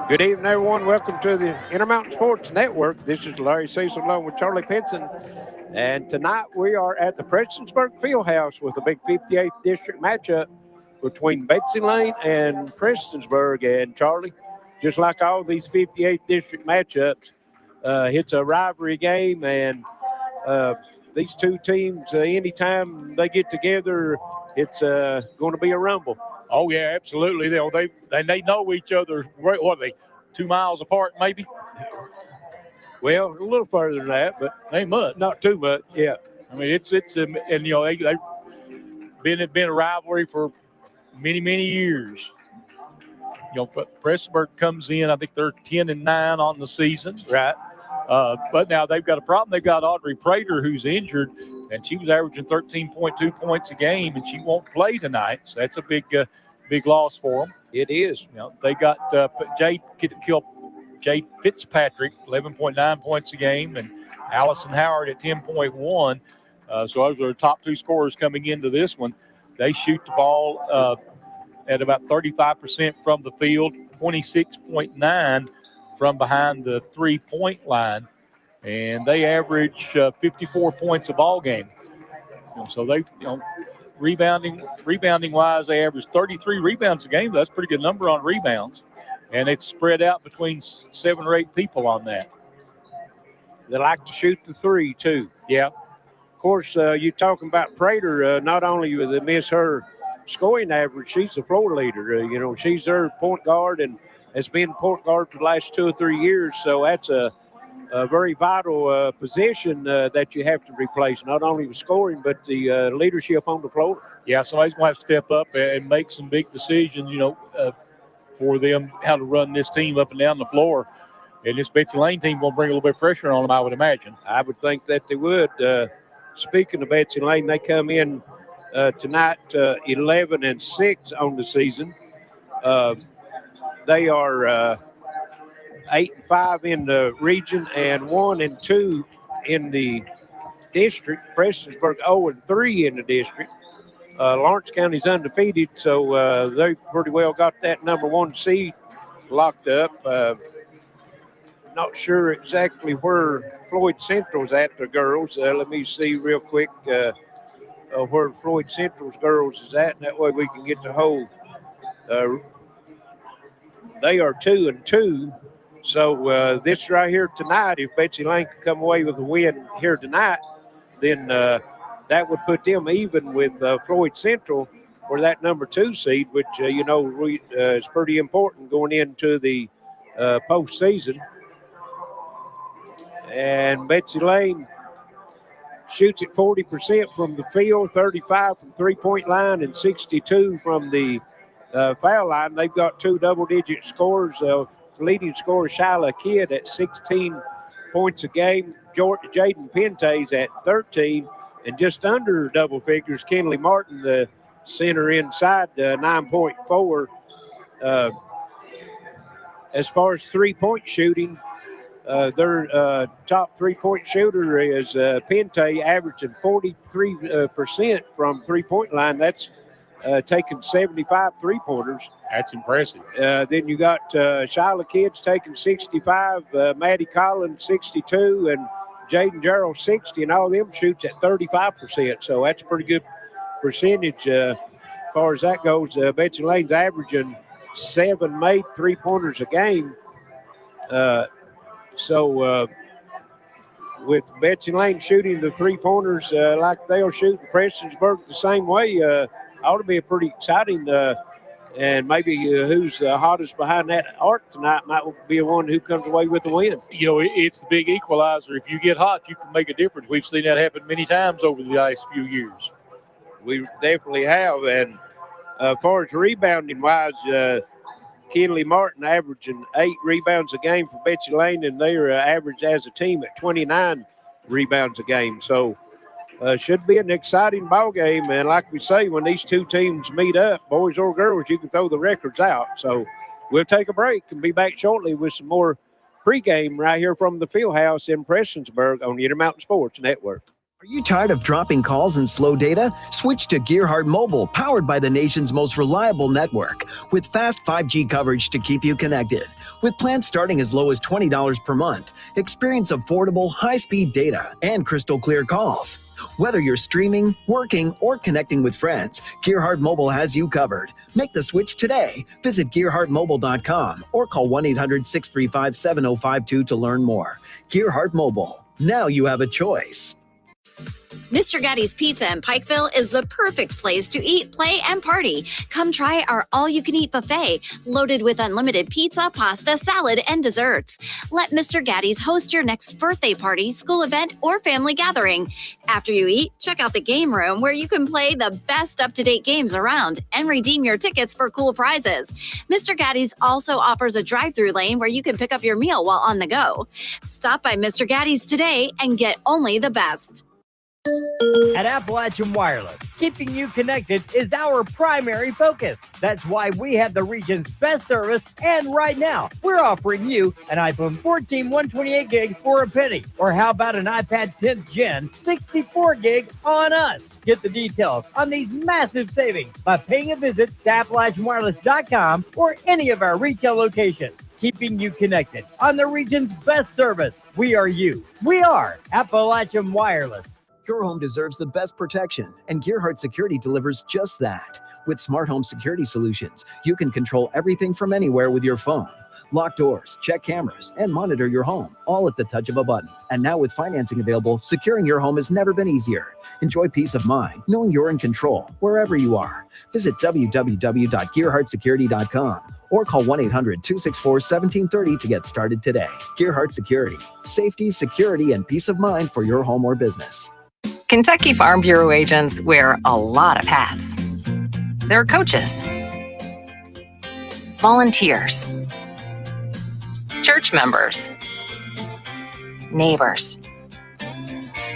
Good evening, everyone. Welcome to the Intermountain Sports Network. This is Larry Cecil along with Charlie Pinson. And tonight we are at the Prestonsburg Fieldhouse with a big 58th District matchup between Betsy, Layne and Prestonsburg. And Charlie, just like all these 58th District matchups, it's a rivalry game. And these two teams, anytime they get together, it's going to be a rumble. Oh yeah, absolutely. They know each other. What are they, 2 miles apart, maybe? Well, a little further than that, but Ain't much. Not too much. Yeah. I mean, it's and they've been a rivalry for many years. But Prestonsburg comes in. I think they're 10-9 on the season. Right. But now they've got a problem. They got Audrey Prater, who's injured, and she was averaging 13.2 points a game, and she won't play tonight. So that's a big loss for them. It is. They got Jade Fitzpatrick, 11.9 points a game, and Allison Howard at 10.1. So those are the top two scorers coming into this one. They shoot the ball at about 35% from the field, 26.9 from behind the three-point line, and they average 54 points a ball game. So they, rebounding wise, they average 33 rebounds a game. That's a pretty good number on rebounds, and it's spread out between 7 or 8 people on that. They like to shoot the three too. Yeah. Of course, you're talking about Prater. Not only do they miss her scoring average, she's the floor leader. She's their point guard and has been point guard for the last 2 or 3 years. So that's a very vital position that you have to replace, not only with scoring, but the leadership on the floor. Yeah, somebody's going to have to step up and make some big decisions, for them, how to run this team up and down the floor. And this Betsy Layne team will bring a little bit of pressure on them, I would imagine. I would think that they would. Speaking of Betsy Layne, they come in tonight 11-6 on the season. They are 8-5 in the region and 1-2 in the district. Prestonsburg 0-3 in the district. Lawrence County's undefeated, so they pretty well got that number 1 seed locked up. Not sure exactly where Floyd Central's at, the girls. Let me see real quick where Floyd Central's girls is at, and that way we can get the whole. They are 2-2. So this right here tonight, if Betsy Layne can come away with a win here tonight, then that would put them even with Floyd Central for that number 2 seed, which, is pretty important going into the postseason. And Betsy Layne shoots at 40% from the field, 35 from three-point line, and 62 from the foul line. They've got 2 double-digit scores. Leading scorer Shyla Kidd at 16 points a game. Jaden Pente's at 13, and just under double figures, Kenley Martin, the center inside, 9.4. As far as three-point shooting, their top three-point shooter is Pente, averaging 43% from three-point line. That's taking 75 three-pointers. That's impressive. Then you got Shyla Kidd's taking 65, Maddie Collins 62, and Jaden Gerald 60, and all of them shoots at 35%. So that's a pretty good percentage as far as that goes. Betsy Layne's averaging 7 made three-pointers a game. So with Betsy Layne shooting the three-pointers like they'll shoot Prestonsburg the same way, ought to be a pretty exciting and maybe who's hottest behind that arc tonight might be the one who comes away with the win. It's the big equalizer. If you get hot, you can make a difference. We've seen that happen many times over the last few years. We definitely have. And as far as rebounding-wise, Kenley Martin averaging 8 rebounds a game for Betsy Layne, and they're average as a team at 29 rebounds a game. So should be an exciting ball game. And like we say, when these two teams meet up, boys or girls, you can throw the records out. So we'll take a break and be back shortly with some more pregame right here from the Fieldhouse in Prestonsburg on the Intermountain Sports Network. Are you tired of dropping calls and slow data? Switch to Gearhart Mobile, powered by the nation's most reliable network, with fast 5G coverage to keep you connected. With plans starting as low as $20 per month, experience affordable, high-speed data and crystal clear calls. Whether you're streaming, working, or connecting with friends, Gearhart Mobile has you covered. Make the switch today. Visit GearhartMobile.com or call 1-800-635-7052 to learn more. Gearhart Mobile. Now you have a choice. Mr. Gatti's Pizza in Pikeville is the perfect place to eat, play, and party. Come try our all-you-can-eat buffet, loaded with unlimited pizza, pasta, salad, and desserts. Let Mr. Gatti's host your next birthday party, school event, or family gathering. After you eat, check out the game room where you can play the best up-to-date games around and redeem your tickets for cool prizes. Mr. Gatti's also offers a drive-through lane where you can pick up your meal while on the go. Stop by Mr. Gatti's today and get only the best. At Appalachian Wireless, keeping you connected is our primary focus. That's why we have the region's best service, and right now, we're offering you an iPhone 14 128 gig for a penny. Or how about an iPad 10th Gen 64 gig on us? Get the details on these massive savings by paying a visit to AppalachianWireless.com or any of our retail locations. Keeping you connected on the region's best service. We are you. We are Appalachian Wireless. Your home deserves the best protection, and Gearhart Security delivers just that. With smart home security solutions, you can control everything from anywhere with your phone. Lock doors, check cameras, and monitor your home, all at the touch of a button. And now with financing available, securing your home has never been easier. Enjoy peace of mind, knowing you're in control wherever you are. Visit www.gearhartsecurity.com or call 1-800-264-1730 to get started today. Gearhart Security. Safety, security, and peace of mind for your home or business. Kentucky Farm Bureau agents wear a lot of hats. They're coaches, volunteers, church members, neighbors,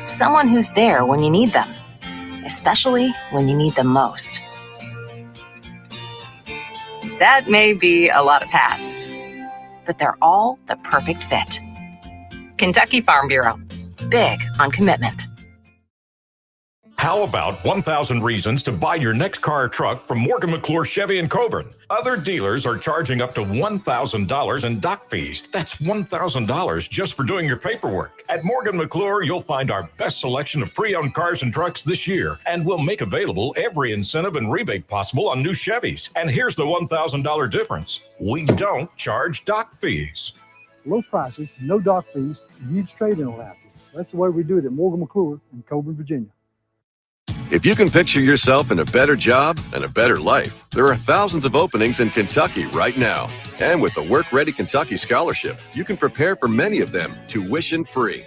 someone who's there when you need them, especially when you need them most. That may be a lot of hats, but they're all the perfect fit. Kentucky Farm Bureau, big on commitment. How about 1,000 reasons to buy your next car or truck from Morgan McClure Chevy in Coburn? Other dealers are charging up to $1,000 in dock fees. That's $1,000 just for doing your paperwork. At Morgan McClure, you'll find our best selection of pre-owned cars and trucks this year, and we'll make available every incentive and rebate possible on new Chevys. And here's the $1,000 difference. We don't charge dock fees. Low prices, no dock fees, huge trade-in allowances. That's the way we do it at Morgan McClure in Coburn, Virginia. If you can picture yourself in a better job and a better life, there are thousands of openings in Kentucky right now. And with the Work Ready Kentucky Scholarship, you can prepare for many of them tuition-free.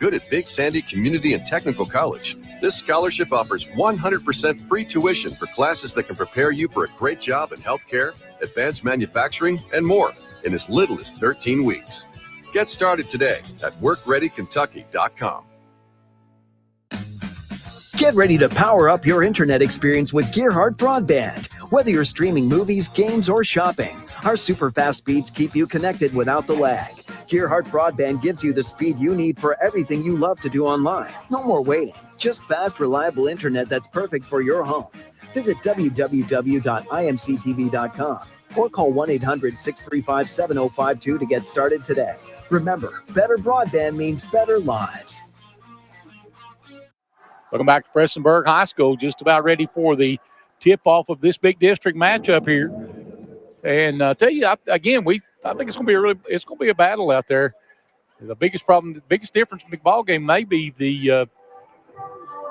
Good at Big Sandy Community and Technical College, this scholarship offers 100% free tuition for classes that can prepare you for a great job in healthcare, advanced manufacturing, and more in as little as 13 weeks. Get started today at WorkReadyKentucky.com. Get ready to power up your internet experience with Gearhart Broadband. Whether you're streaming movies, games, or shopping, our super fast speeds keep you connected without the lag. Gearhart Broadband gives you the speed you need for everything you love to do online. No more waiting, just fast, reliable internet that's perfect for your home. Visit www.imctv.com or call 1-800-635-7052 to get started today. Remember, better broadband means better lives. Welcome back to Prestonsburg High School. Just about ready for the tip-off of this big district matchup here. And I tell you, I think it's going to be a battle out there. The biggest difference in the ball game may be the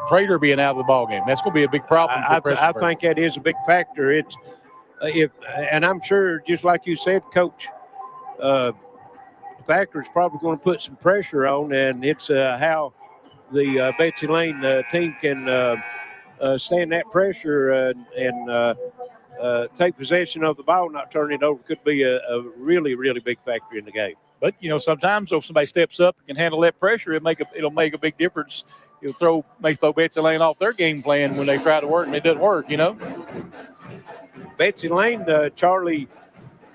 Prater being out of the ball game. That's going to be a big problem for Prestonsburg. I think that is a big factor. It's and I'm sure, just like you said, Coach, Factor is probably going to put some pressure on, and it's how the Betsy Layne team can stand that pressure and take possession of the ball, not turn it over. Could be a really, really big factor in the game. But, sometimes if somebody steps up and can handle that pressure, it'll make a big difference. May throw Betsy Layne off their game plan when they try to work and it doesn't work, Betsy Layne, Charlie,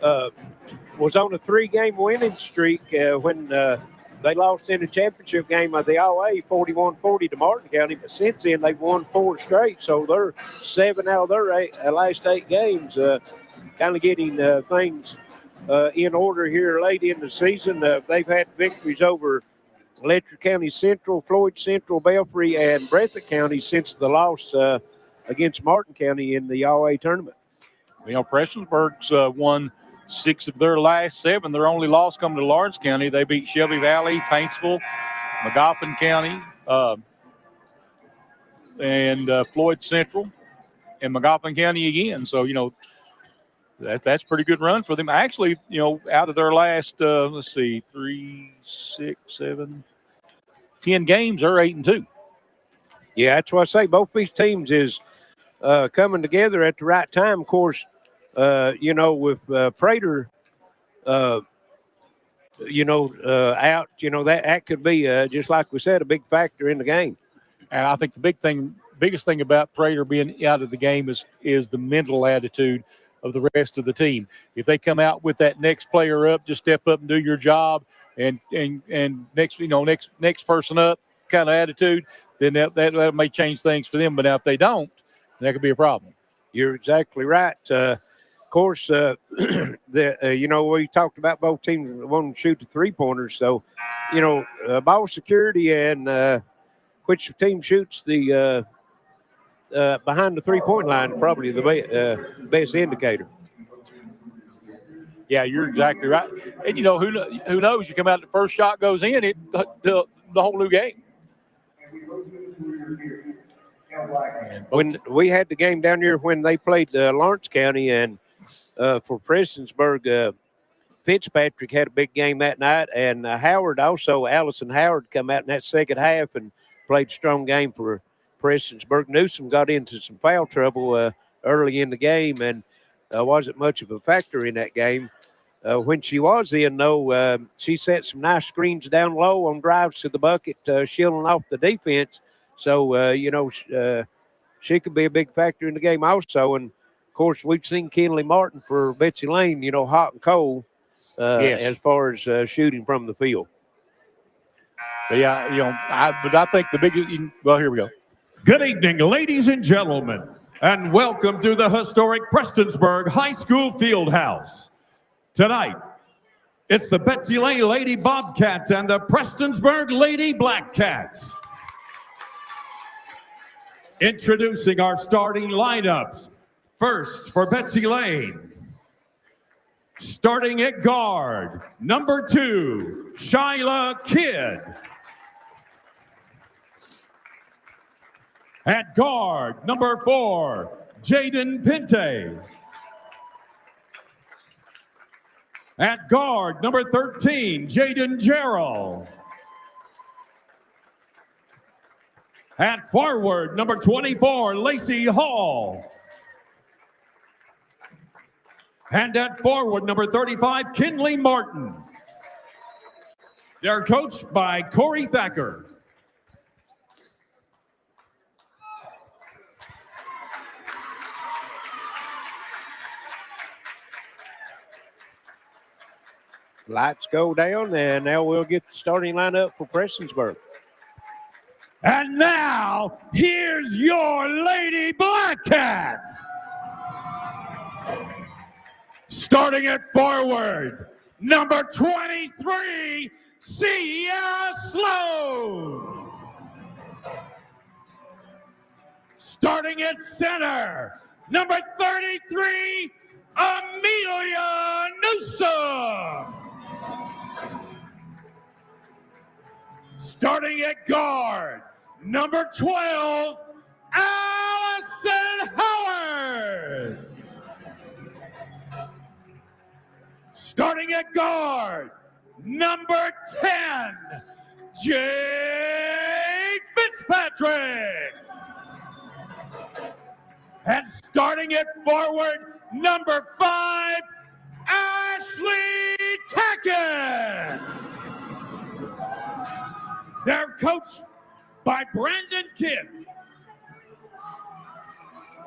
was on a 3-game winning streak when They lost in the championship game of the All-A 41-40 to Martin County, but since then they've won 4 straight. So they're 7 out of their last 8 games, kind of getting things in order here late in the season. They've had victories over Letcher County Central, Floyd Central, Belfry, and Breathitt County since the loss against Martin County in the All-A tournament. You know, Prestonsburg's won 6 of their last 7. Their only loss coming to Lawrence County. They beat Shelby Valley, Paintsville, Magoffin County, and Floyd Central, and Magoffin County again. So, you know, that's a pretty good run for them. Actually, you know, out of their last, 3, 6, 7, 10 games, they're 8-2. Yeah, that's what I say. Both these teams is coming together at the right time. Of course, you know, with Prater, out, you know, that could be, just like we said, a big factor in the game. And I think the biggest thing about Prater being out of the game is the mental attitude of the rest of the team. If they come out with that next player up, just step up and do your job, and next person up kind of attitude, then that may change things for them. But now if they don't, that could be a problem. You're exactly right. Of course, you know, we talked about both teams wanting to shoot the 3-pointers. So, you know, ball security and which team shoots the behind the 3-point line, probably the best indicator. Yeah, you're exactly right. And, you know, who knows? You come out, the first shot goes in, the whole new game. When we had the game down here when they played Lawrence County, and for Prestonsburg, Fitzpatrick had a big game that night, and Howard also, Allison Howard, come out in that second half and played a strong game for Prestonsburg. Newsom got into some foul trouble early in the game and wasn't much of a factor in that game. When she was in, though, she set some nice screens down low on drives to the bucket, shielding off the defense. So, you know, she could be a big factor in the game also. And, of course, we've seen Kenley Martin for Betsy Layne, you know, hot and cold as far as shooting from the field. But yeah, you know, I think the biggest – well, here we go. Good evening, ladies and gentlemen, and welcome to the historic Prestonsburg High School Fieldhouse. Tonight, it's the Betsy Layne Lady Bobcats and the Prestonsburg Lady Blackcats. Introducing our starting lineups. First, for Betsy Layne, starting at guard, number 2, Shyla Kidd. At guard, number 4, Jaden Pinte. At guard, number 13, Jaden Gerald. At forward, number 24, Lacey Hall. And at forward, number 35, Kenley Martin. They're coached by Corey Thacker. Lights go down, and now we'll get the starting lineup for Prestonsburg. And now, here's your Lady Blackcats. Starting at forward, number 23, Sierra Sloan. Starting at center, number 33, Amelia Newsom. Starting at guard, number 12, Allison Howard. Starting at guard, number 10, Jade Fitzpatrick. And starting at forward, number 5, Ashley Tackett. They're coached by Brandon Kidd.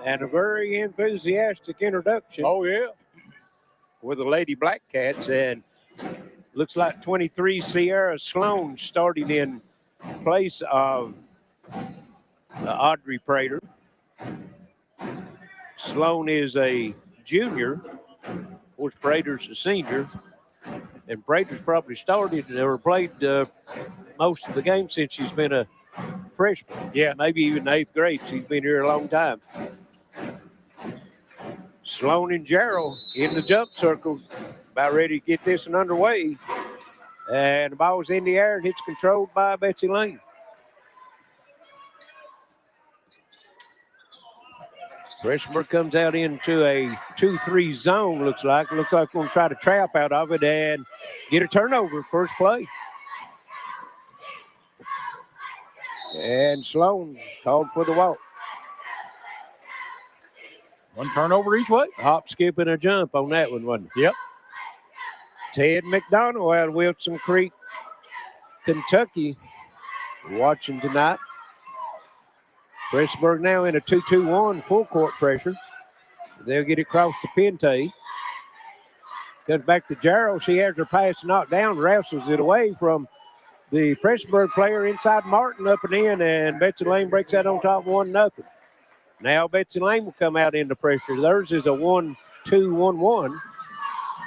And a very enthusiastic introduction. Oh, yeah. With the Lady Blackcats. And Looks like 23 Sierra Sloan starting in place of Audrey Prater. Sloan is a junior. Of course, Prater's a senior. And Prater's probably started or played most of the game since she's been a freshman. Yeah. Maybe even 8th grade. She's been here a long time. Sloan and Gerald in the jump circle, about ready to get this one underway. And the ball's in the air, and it's controlled by Betsy Layne. Prestonsburg comes out into a 2-3 zone, looks like. Looks like we're going to try to trap out of it and get a turnover first play. And Sloan called for the walk. One turnover each way. Hop, skip, and a jump on that one, wasn't it? Yep. Ted McDonald out of Wilson Creek, Kentucky, watching tonight. Prestonsburg now in a 2-2-1 full court pressure. They'll get it across to Pente. Comes back to Jarrell. She has her pass knocked down, wrestles it away from the Prestonsburg player inside Martin up and in, and Betsy Layne breaks that on top 1-0. Now Betsy Layne will come out into pressure. Theirs is a 1-2-1-1.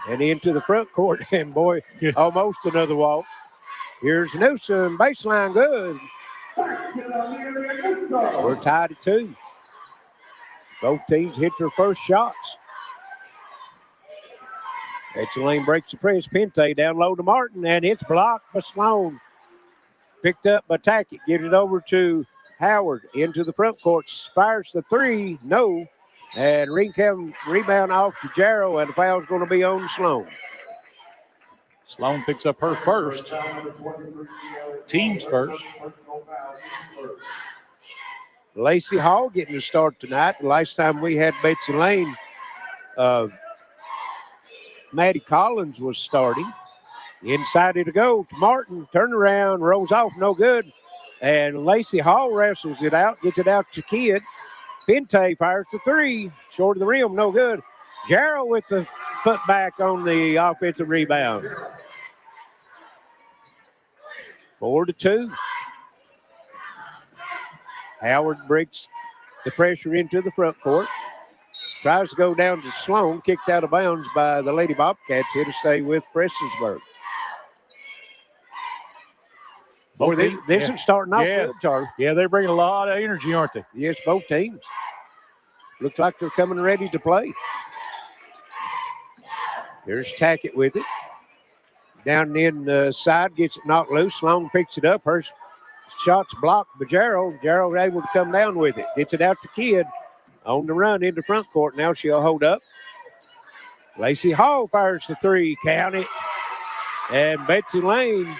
And into the front court, and boy, almost another walk. Here's Newsom, baseline good. We're tied at 2. Both teams hit their first shots. Betsy Layne breaks the press. Pente down low to Martin, and it's blocked by Sloan. Picked up by Tackett. Gives it over to Howard into the front court. Fires the 3. No. And Ringcam rebound off to Jarrow, and the foul's going to be on Sloan. Sloan picks up her first. Team's first. Lacey Hall getting the start tonight. The last time we had Betsy Layne, Maddie Collins was starting. Inside it to go to Martin. Turn around, rolls off, no good. And Lacey Hall wrestles it out, gets it out to Kidd. Pente fires the 3, short of the rim, no good. Jarrell with the putback on the offensive rebound. 4-2. Howard breaks the pressure into the front court. Tries to go down to Sloan, kicked out of bounds by the Lady Bobcats. Here to stay with Prestonsburg. Boy, this is starting off good, Charlie. Yeah, they're bringing a lot of energy, aren't they? Yes, both teams. Looks like they're coming ready to play. There's Tackett with it. Down in the side, gets it knocked loose. Sloan picks it up. Her shot's blocked by Jarrell. Jarrell able to come down with it. Gets it out to Kidd. On the run into front court. Now she'll hold up. Lacey Hall fires the 3. Count it. And Betsy Layne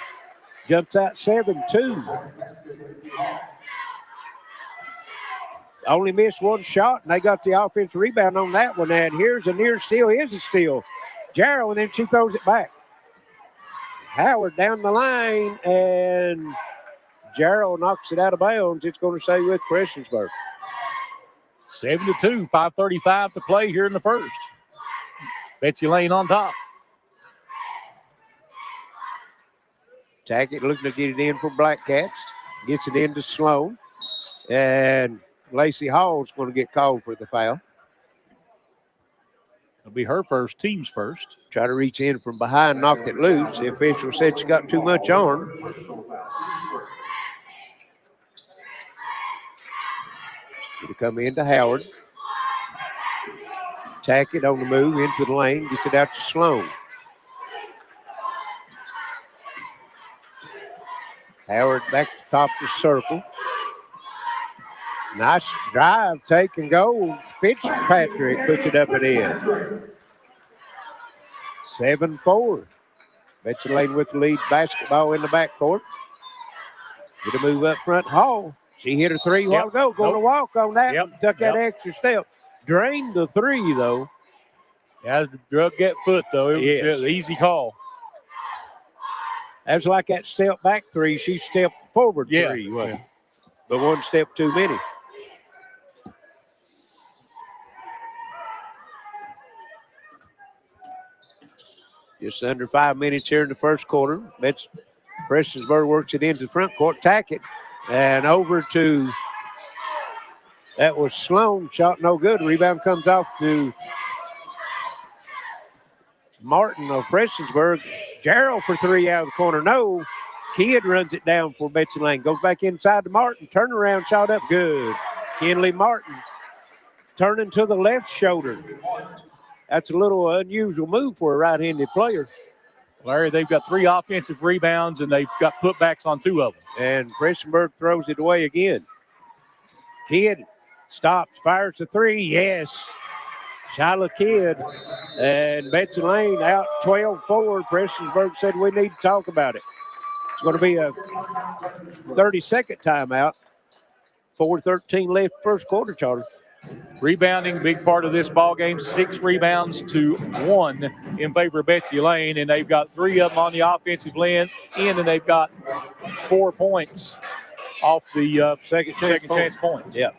jumps out 7-2. Only missed one shot, and they got the offensive rebound on that one. And here's a near steal. Here's a steal. Jarrell, and then she throws it back. Howard down the line, and Jarrell knocks it out of bounds. It's going to stay with Prestonsburg. 7-2, 5:35 to play here in the first. Betsy Layne on top. Tackett looking to get it in for Black Cats. Gets it into Sloan. And Lacey Hall's going to get called for the foul. It'll be her first, team's first. Try to reach in from behind, knocked it loose. The official said she got too much on her. It'll come into Howard. Tackett on the move into the lane. Gets it out to Sloan. Howard back to the top of the circle. Nice drive, take and go. Fitzpatrick puts it up and in. 7-4. Betsy Layne with the lead basketball in the backcourt. Get a move up front. Hall. She hit a 3 a while ago. Going to walk on that. Took that extra step. Drained the 3, though. Yeah, drug that foot, though. It was an easy call. That was like that step back 3. She stepped forward 3. Wasn't it? But one step too many. Just under 5 minutes here in the first quarter. Prestonsburg works it into the front court, tack it, and over to, that was Sloan, shot no good. Rebound comes off to Martin of Prestonsburg. Gerald for three out of the corner, no. Kidd runs it down for Betsy Layne. Goes back inside to Martin, turnaround shot up, good. Kenley Martin turning to the left shoulder. That's a little unusual move for a right-handed player. Larry, they've got 3 offensive rebounds, and they've got putbacks on 2 of them. And Prestonsburg throws it away again. Kidd stops, fires the 3, yes. Shyla Kidd and Betsy Layne out 12-4. Prestonsburg said we need to talk about it. It's going to be a 30-second timeout. 4:13 left first quarter, Charlie. Rebounding, big part of this ball game. 6 rebounds to 1 in favor of Betsy Layne, and they've got 3 of them on the offensive end, and they've got 4 points off the second chance points. Yeah.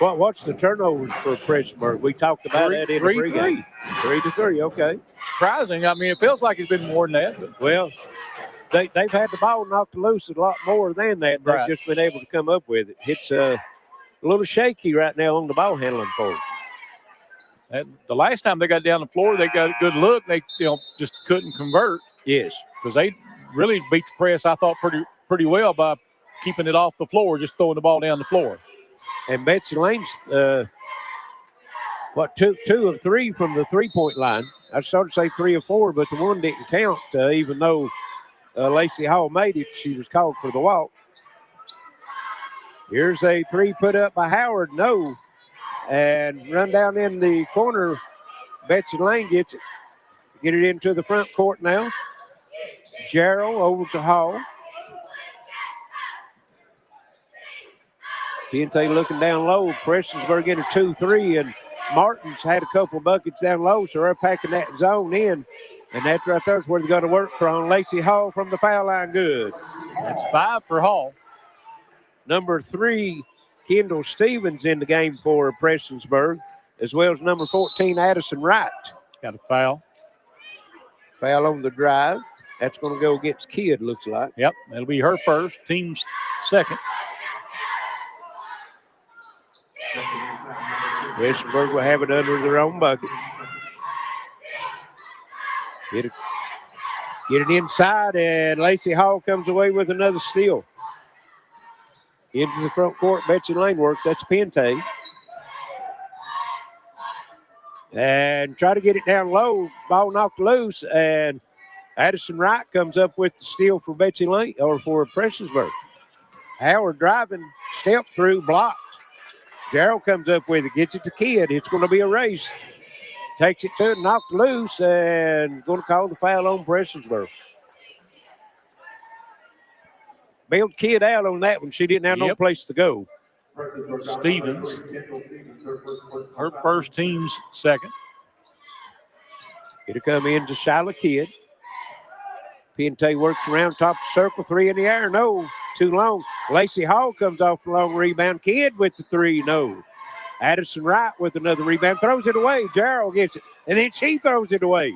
Well, what's the turnovers for Prestonsburg? We talked about that in the pregame. 3-3, okay. Surprising. I mean, it feels like it's been more than that. But. Well, they've had the ball knocked loose a lot more than that. Right. They've just been able to come up with it. It's a little shaky right now on the ball handling for them. The last time they got down the floor, they got a good look. They just couldn't convert. Yes. Because they really beat the press, I thought, pretty well by keeping it off the floor, just throwing the ball down the floor. And Betsy Layne's, 2 of 3 from the three-point line. I started to say 3 of 4, but the one didn't count, even though Lacey Hall made it. She was called for the walk. Here's a 3 put up by Howard, no. And run down in the corner. Betsy Layne gets it. Get it into the front court now. Gerald over to Hall. Piente looking down low. Prestonsburg in a 2-3, and Martin's had a couple buckets down low, so they're packing that zone in. And that's right there's where they're going to work from. Lacey Hall from the foul line, good. That's 5 for Hall. Number 3, Kendall Stevens in the game for Prestonsburg, as well as number 14, Addison Wright. Got a foul. Foul on the drive. That's going to go against Kidd, looks like. Yep, that'll be her first, team's second. Prestonsburg will have it under their own bucket. Get it inside, and Lacey Hall comes away with another steal. Into the front court, Betsy Layne works. That's Piente. And try to get it down low. Ball knocked loose, and Addison Wright comes up with the steal for Betsy Layne, or for Prestonsburg. Howard driving, step through, blocked. Gerald comes up with it, gets it to Kidd. It's going to be a race. Takes it to it, knocked loose, and going to call the foul on Prestonsburg. Bailed Kidd out on that one. She didn't have no place to go. Stevens, her first, team's second. It'll come in to Shyla Kidd. Piente works around top of the circle, 3 in the air, no, too long. Lacey Hall comes off the long rebound. Kidd with the 3, no. Addison Wright with another rebound, throws it away. Gerald gets it, and then she throws it away.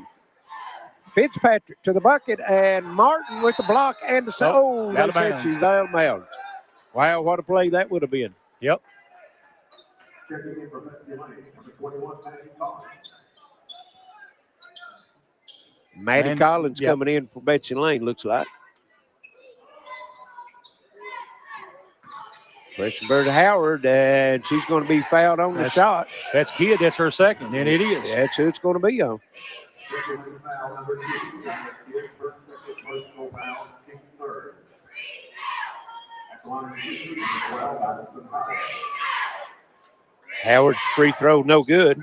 Fitzpatrick to the bucket, and Martin with the block and the they said she's out of bounds. Wow, what a play that would have been. Yep. Maddie Collins coming in for Betsy Layne, looks like. Prestonsburg to Howard, and she's going to be fouled on the shot. That's Kidd. That's her second, and it is. That's who it's going to be on. Howard's free throw, no good.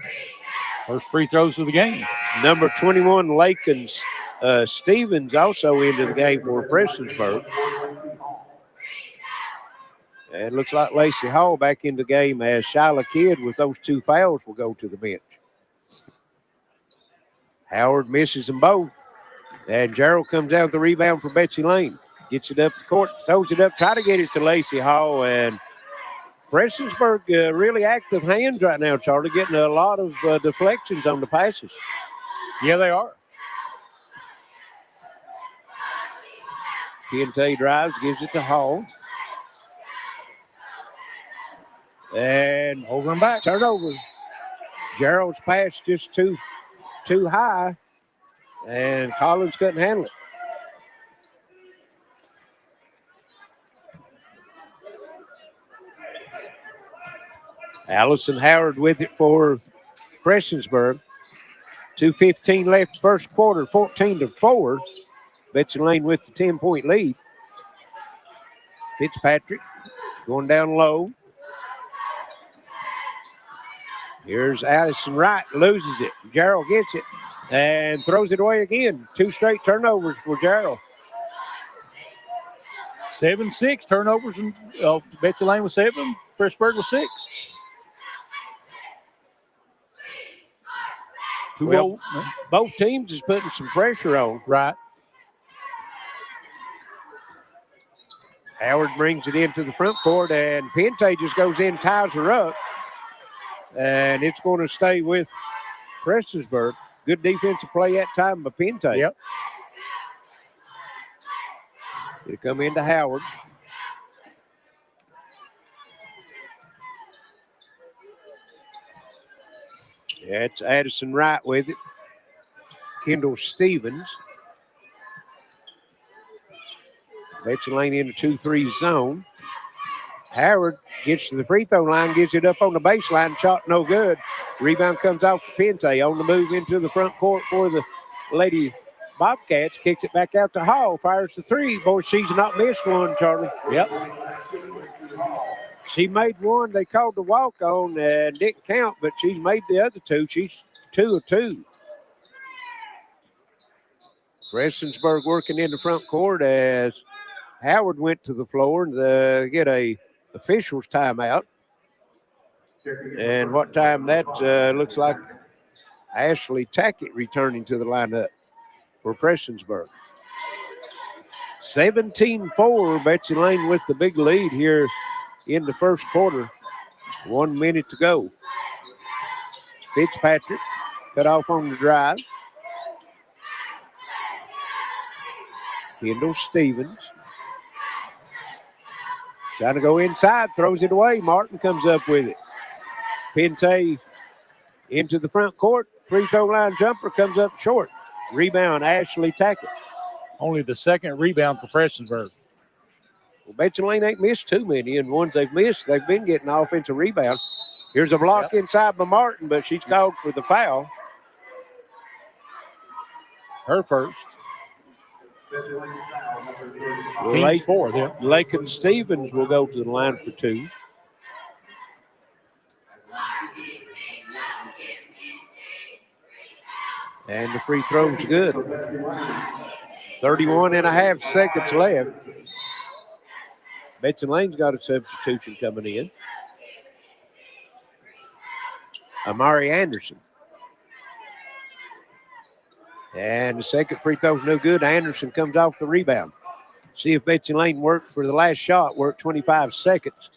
First free throws of the game. Number 21, Lakens Stevens also into the game for Prestonsburg. And it looks like Lacey Hall back in the game as Shyla Kidd with those 2 fouls will go to the bench. Howard misses them both. And Gerald comes out with the rebound for Betsy Layne. Gets it up the court, throws it up, try to get it to Lacey Hall. And Prestonsburg really active hands right now, Charlie, getting a lot of deflections on the passes. Yeah, they are. Piente drives, gives it to Hall. And Over and back. Turnover. Gerald's pass just too high, and Collins couldn't handle it. Allison Howard with it for Prestonsburg. 2:15 left first quarter, 14-4. Betsy Layne with the 10-point lead. Fitzpatrick going down low. Here's Addison Wright, loses it. Gerald gets it and throws it away again. 2 straight turnovers for Gerald. 7-6 turnovers. And Betsy Layne was 7. Prestonsburg was 6. Well, both teams is putting some pressure on. Right. Howard brings it into the front court, and Piente just goes in, ties her up. And it's going to stay with Prestonsburg. Good defensive play that time by Piente. Yep. It'll come into Howard. That's Addison Wright with it. Kendall Stevens. Betsy Layne in the 2-3 zone. Howard gets to the free throw line, gets it up on the baseline, shot no good. Rebound comes off to Piente on the move into the front court for the Lady Bobcats. Kicks it back out to Hall, fires the 3. Boy, she's not missed one, Charlie. Yep. She made one. They called the walk on and didn't count, but she's made the other 2. She's 2 of 2. Prestonsburg working in the front court as Howard went to the floor to get a official's timeout. And what time that looks like Ashley Tackett returning to the lineup for Prestonsburg. 17-4, Betsy Layne with the big lead here in the first quarter. 1 minute to go. Fitzpatrick cut off on the drive. Kendall Stevens trying to go inside, throws it away. Martin comes up with it. Piente into the front court. Free throw line jumper comes up short. Rebound, Ashley Tackett. Only the second rebound for Prestonsburg. Well, Betsy Layne ain't missed too many, and ones they've missed, they've been getting offensive rebounds. Here's a block inside by Martin, but she's called for the foul. Her first. Team's 4th. Yeah. Lakin Stevens will go to the line for 2. And the free throw's good. 31.5 seconds left. Betsy Layne's got a substitution coming in. Amari Anderson. And the second free throw's no good. Anderson comes off the rebound. See if Betsy Layne worked for the last shot. Worked 25 seconds.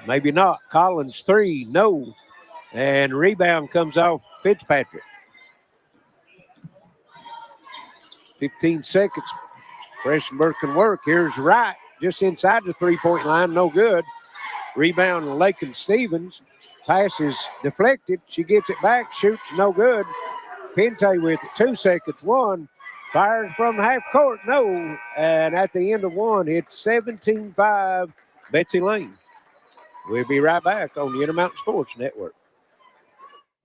Maybe not. Collins 3, no. And rebound comes off Fitzpatrick. 15 seconds. Prestonsburg can work. Here's Wright just inside the 3-point line. No good. Rebound Lakin Stevens. Pass is deflected. She gets it back. Shoots no good. Piente with it. 2 seconds. 1. Fired from half court. No. And at the end of 1, it's 17-5 Betsy Layne. We'll be right back on the Intermountain Sports Network.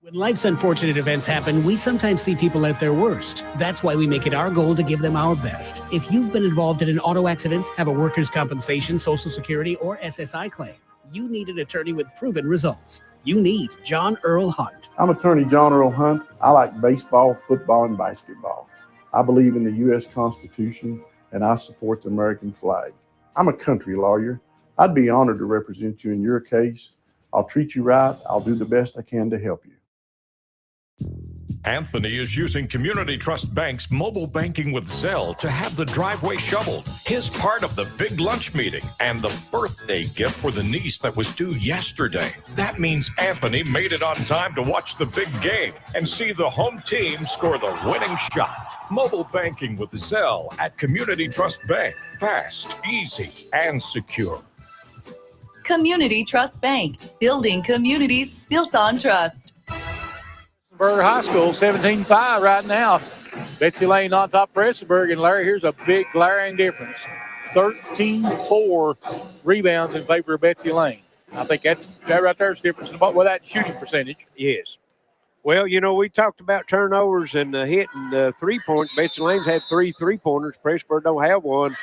When life's unfortunate events happen, we sometimes see people at their worst. That's why we make it our goal to give them our best. If you've been involved in an auto accident, have a workers' compensation, Social Security, or SSI claim, you need an attorney with proven results. You need John Earl Hunt. I'm attorney John Earl Hunt. I like baseball, football, and basketball. I believe in the U.S. Constitution, and I support the American flag. I'm a country lawyer. I'd be honored to represent you in your case. I'll treat you right. I'll do the best I can to help you. Anthony is using Community Trust Bank's mobile banking with Zelle to have the driveway shoveled. His part of the big lunch meeting and the birthday gift for the niece that was due yesterday. That means Anthony made it on time to watch the big game and see the home team score the winning shot. Mobile banking with Zelle at Community Trust Bank. Fast, easy, and secure. Community Trust Bank, building communities built on trust. Prestonsburg High School, 17-5 right now. Betsy Layne on top of Prestonsburg, and Larry, here's a big glaring difference. 13-4 rebounds in favor of Betsy Layne. I think that right there is the difference with that shooting percentage. Yes. Well, you know, we talked about turnovers and hitting the 3-point. Betsy Layne's had 3 3-pointers. Prestonsburg don't have one,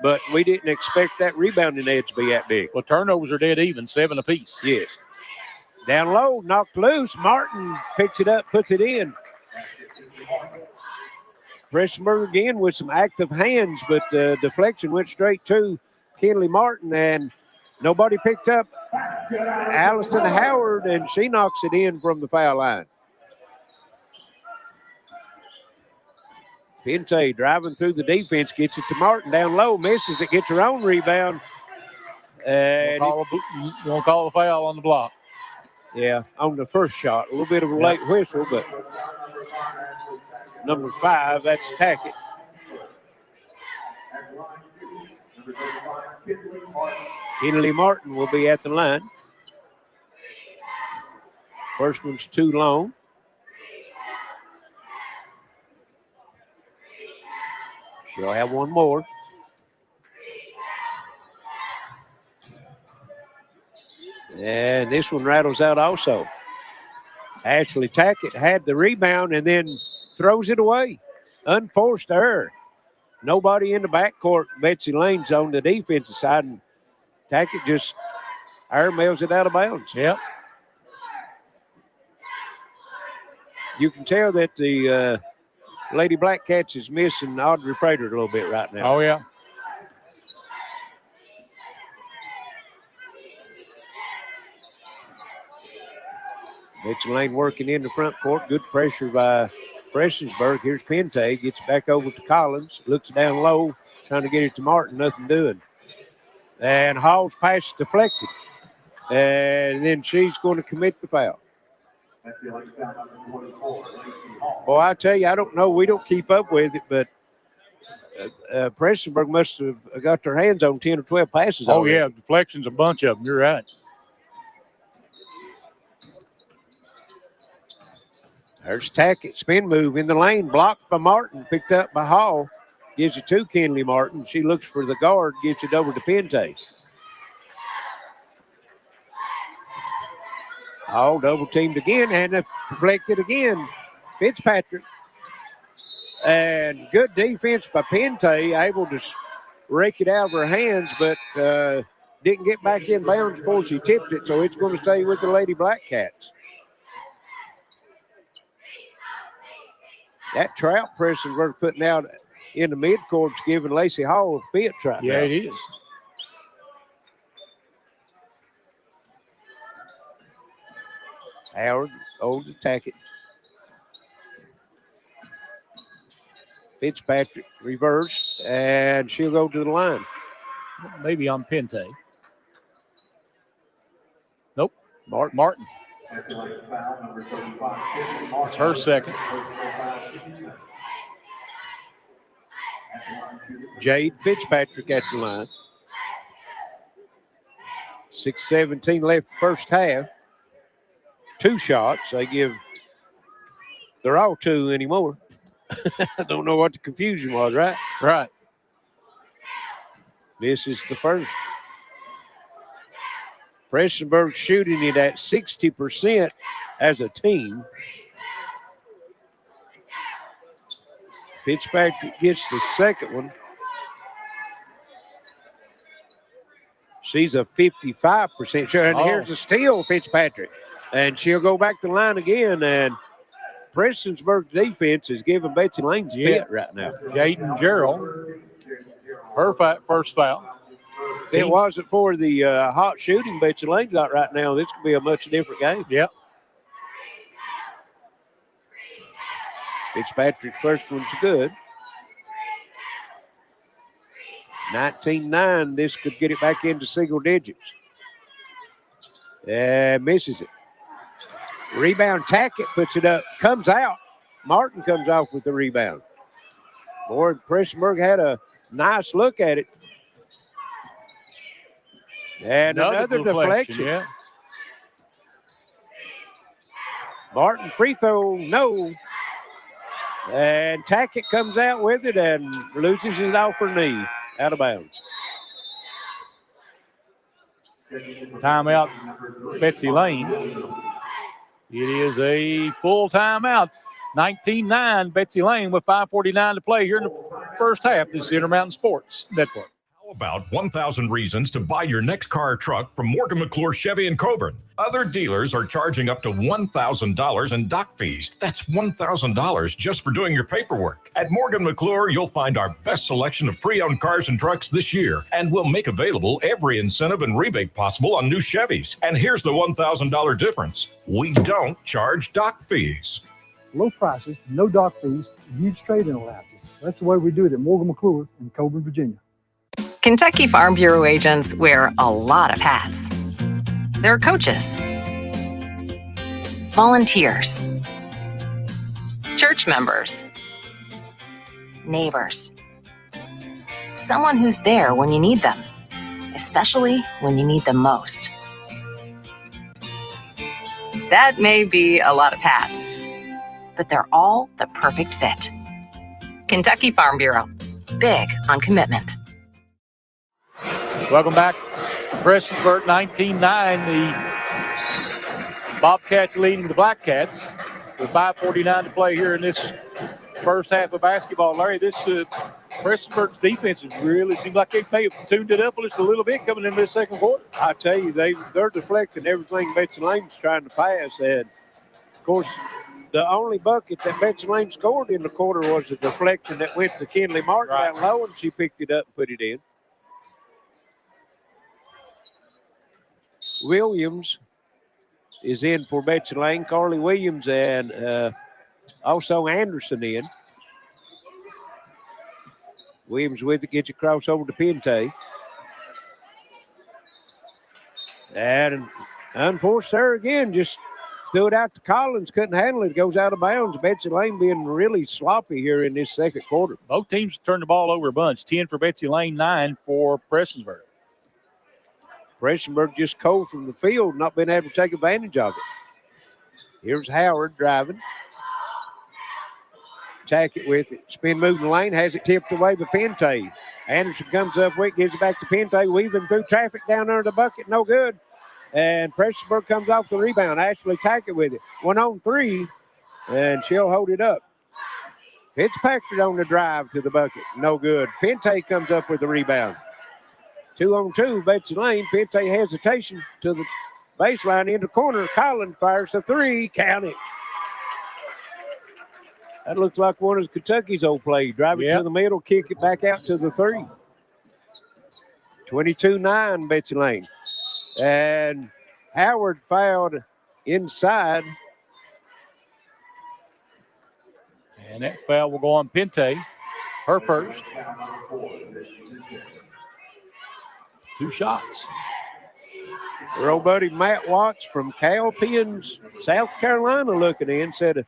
but we didn't expect that rebounding edge to be that big. Well, turnovers are dead even, 7 apiece. Yes. Down low, knocked loose. Martin picks it up, puts it in. Prestonsburg again with some active hands, but the deflection went straight to Kinley Martin, and nobody picked up Allison Howard, and she knocks it in from the foul line. Pente driving through the defense, gets it to Martin down low, misses it, gets her own rebound. And won't call a foul on the block. Yeah, on the first shot. A little bit of a late whistle, but number 5, that's Tackett. Kinley Martin will be at the line. First one's too long. She'll have one more. And this one rattles out also. Ashley Tackett had the rebound and then throws it away. Unforced error. Nobody in the backcourt. Betsy Layne's on the defensive side, and Tackett just airmails it out of bounds. Yep. You can tell that the Lady Black Cats is missing Audrey Prater a little bit right now. Oh, yeah. Betsy Layne working in the front court. Good pressure by Prestonsburg. Here's Pente. Gets back over to Collins. Looks down low. Trying to get it to Martin. Nothing doing. And Hall's pass is deflected. And then she's going to commit the foul. Boy, I tell you, I don't know. We don't keep up with it, but Prestonsburg must have got their hands on 10 or 12 passes. Oh, already. yeah. Deflections, a bunch of them. You're right. There's Tackett, spin move in the lane, blocked by Martin, picked up by Hall. Gives it to Kinley Martin. She looks for the guard, gets it over to Pente. Hall double teamed again and deflected again. Fitzpatrick. And good defense by Pente, able to rake it out of her hands, but didn't get back in bounds before she tipped it, so it's going to stay with the Lady Black Cats. That trout pressing we're putting out in the midcourt's giving Lacey Hall a fit right now. Yeah, it is. Howard, old attack it. Fitzpatrick reverse, and she'll go to the line. Maybe on Pente. Nope. Martin. It's her second. Jade Fitzpatrick at the line. 6:17 left first half. 2 shots. They're all 2 anymore. I don't know what the confusion was, right? Right. This is the first. Prestonsburg shooting it at 60% as a team. Fitzpatrick gets the second one. She's a 55% shot. And here's a steal, Fitzpatrick. And she'll go back to the line again. And Prestonsburg's defense is giving Betsy Layne's fit right now. Jaden Gerald, her first foul. If it wasn't for the hot shooting Betsy Layne's got right now, this could be a much different game. Yep. Fitzpatrick's first one's good. 19-9. This could get it back into single digits. And misses it. Rebound, Tackett puts it up, comes out. Martin comes off with the rebound. Boy, Prestonsburg had a nice look at it. And another deflection. Yeah. Martin free throw, no. And Tackett comes out with it and loses it off her knee, out of bounds. Timeout, Betsy Layne. It is a full timeout. 19-9, Betsy Layne with 5:49 to play here in the first half. This is Intermountain Sports Network. How about 1,000 reasons to buy your next car or truck from Morgan McClure Chevy in Coburn? Other dealers are charging up to $1,000 in dock fees. That's $1,000 just for doing your paperwork. At Morgan McClure, you'll find our best selection of pre-owned cars and trucks this year, and we'll make available every incentive and rebate possible on new Chevys. And here's the $1,000 difference. We don't charge dock fees. Low prices, no dock fees, huge trade-in allowances. That's the way we do it at Morgan McClure in Coburn, Virginia. Kentucky Farm Bureau agents wear a lot of hats. They're coaches, volunteers, church members, neighbors, someone who's there when you need them, especially when you need them most. That may be a lot of hats, but they're all the perfect fit. Kentucky Farm Bureau, big on commitment. Welcome back. Prestonsburg 19-9. The Bobcats leading the Blackcats with 5:49 to play here in this first half of basketball. Larry, this Prestonsburg's defense really seems like they may have tuned it up just a little bit coming into this second quarter. I tell you, they're deflecting everything Betsy Layne's trying to pass. And, of course, the only bucket that Betsy Layne scored in the quarter was a deflection that went to Kinley Martin down low, and she picked it up and put it in. Williams is in for Betsy Layne. Carly Williams and also Anderson in. Williams with it, gets across over to Pente. And unforced there again, just threw it out to Collins, couldn't handle it, goes out of bounds. Betsy Layne being really sloppy here in this second quarter. Both teams turned the ball over a bunch. 10 for Betsy Layne, 9 for Prestonsburg. Prestonsburg just cold from the field, not being able to take advantage of it. Here's Howard driving. Tackett with it. Spin moving lane, has it tipped away to Pente. Anderson comes up with it, gives it back to Pente, weaving through traffic down under the bucket, no good. And Prestonsburg comes off the rebound. Ashley Tackett with it. 1-on-3, and she'll hold it up. Fitzpatrick on the drive to the bucket, no good. Pente comes up with the rebound. 2-on-2, Betsy Layne. Pente hesitation to the baseline in the corner. Collins fires a three. Count it. That looks like one of Kentucky's old plays. Drive it to the middle, kick it back out to the three. 22-9, Betsy Layne. And Howard fouled inside. And that foul will go on Pente. Her first. 2 shots. Her old buddy Matt Watts from Calpins, South Carolina, looking in, said a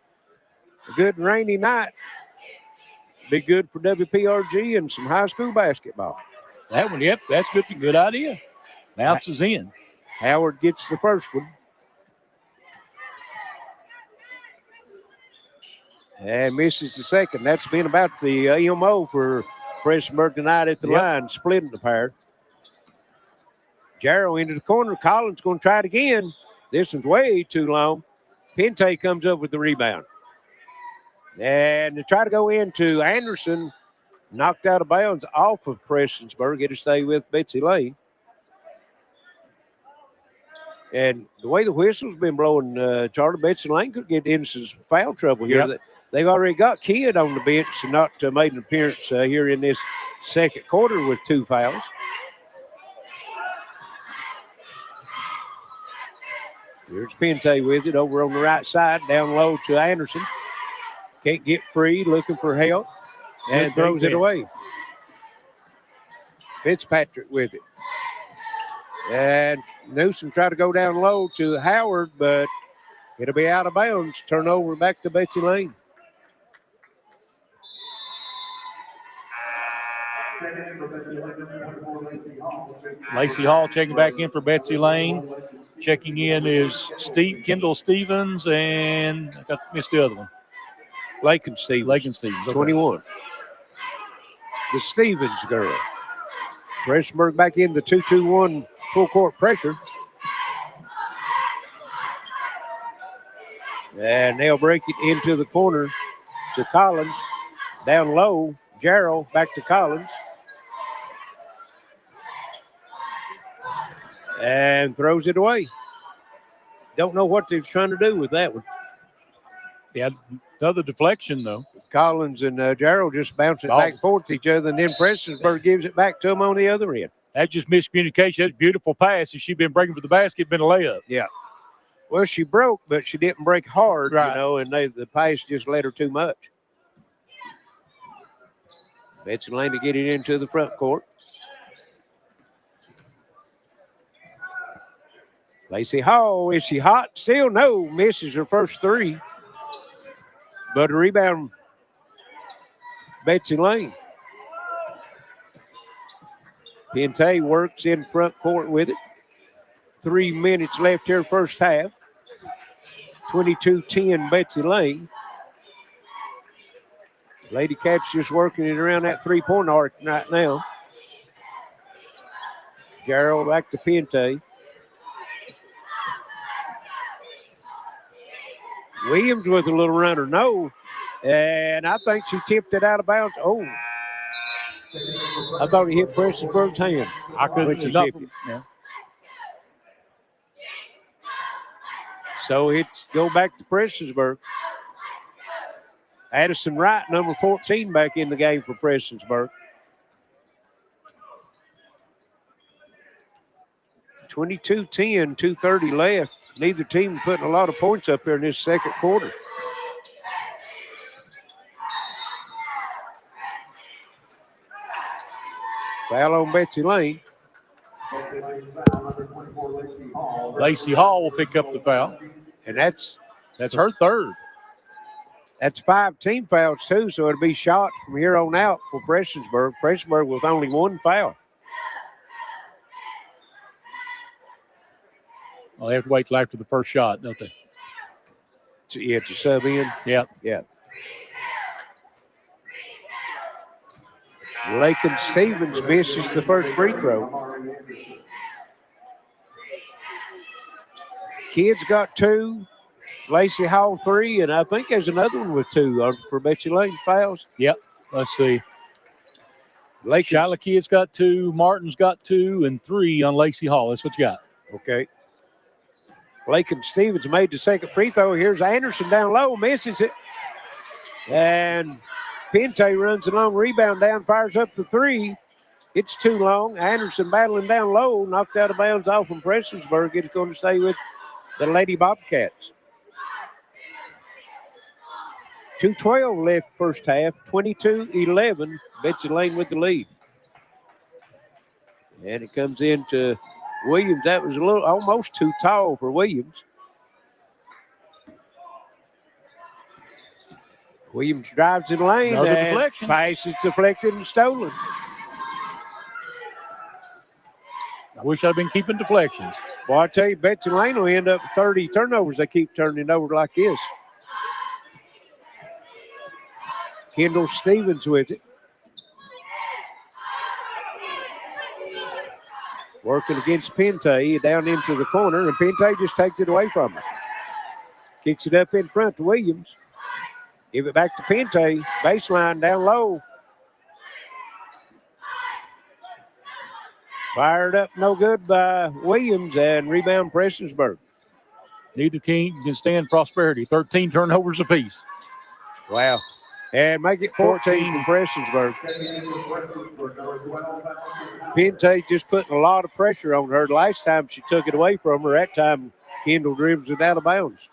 good rainy night. Be good for WPRG and some high school basketball. That one, yep, that's good. Good idea. Bounces in. Howard gets the first one. And misses the second. That's been about the MO for Prestonsburg tonight at the line, splitting the pair. Jarrow into the corner. Collins going to try it again. This one's way too long. Pente comes up with the rebound. And to try to go into Anderson, knocked out of bounds off of Prestonsburg. It'll stay with Betsy Layne. And the way the whistle's been blowing, Charlie, Betsy Layne could get into some foul trouble here. Yep. They've already got Kidd on the bench and not made an appearance here in this second quarter with 2 fouls. Here's Pente with it over on the right side, down low to Anderson. Can't get free, looking for help, and Good throws it defense. away. Fitzpatrick with it. And Newsom tried to go down low to Howard, but it'll be out of bounds. Turnover back to Betsy Layne. Lacey Hall checking back in for Betsy Layne. Checking in is Kendall Stevens, and I missed the other one. Lakin Stevens. Lakin Stevens. Okay. 21. The Stevens girl. Prestonsburg back in the 2-2-1 full court pressure. And they'll break it into the corner to Collins. Down low, Jarrell back to Collins. And throws it away. Don't know what they're trying to do with that one. Yeah, another deflection, though. Collins and Jarrell just bounce it back and forth to each other, and then Prestonsburg gives it back to them on the other end. That's just miscommunication. That's a beautiful pass. If she'd been breaking for the basket, been a layup. Yeah. Well, she broke, but she didn't break hard, right. You know, and the pass just let her too much. Betsy Layne to get it into the front court. Lacey Hall, is she hot still? No, misses her first three. But a rebound, Betsy Layne. Pente works in front court with it. 3 minutes left here first half. 22-10 Betsy Layne. Lady Cats just working it around that three-point arc right now. Jarrell back to Pente. Williams with a little runner, no. And I think she tipped it out of bounds. Oh. I thought he hit Prestonsburg's hand. I couldn't tip it. Yeah. So it's go back to Prestonsburg. Addison Wright, number 14, back in the game for Prestonsburg. 22-10, 2:30 left. Neither team putting a lot of points up here in this second quarter. Foul on Betsy Layne. Lacey Hall will pick up the foul. And that's her third. That's 5 team fouls, too, so it'll be shots from here on out for Prestonsburg. Prestonsburg with only 1 foul. Well, they have to wait till after the first shot, don't they? To sub in? Yep. Yeah. Lakin Stevens misses the first free throw. Kids got 2. Lacey Hall 3, and I think there's another one with 2 for Betsy Layne fouls. Yep. Let's see. Lakin Shyla Kids got 2, Martin's got 2, and 3 on Lacey Hall. That's what you got. Okay. Lakin Stevens made the second free throw. Here's Anderson down low, misses it. And Pente runs a long rebound down, fires up the 3. It's too long. Anderson battling down low, knocked out of bounds off from Prestonsburg. It's going to stay with the Lady Bobcats. 2:12 left first half, 22-11. Betsy Layne with the lead. And it comes into Williams. That was almost too tall for Williams. Williams drives in lane. Another and deflection. Pass is deflected and stolen. I wish I'd been keeping deflections. Well, I tell you, Betsy Layne will end up with 30 turnovers. They keep turning over like this. Kendall Stevens with it. Working against Pente down into the corner, and Pente just takes it away from her. Kicks it up in front to Williams. Give it back to Pente. Baseline down low. Fired up, no good by Williams, and rebound Prestonsburg. Neither team can stand prosperity. 13 turnovers apiece. Wow. And make it 14 for Prestonsburg. Pente just putting a lot of pressure on her. Last time she took it away from her, that time Kendall dribbles it out of bounds.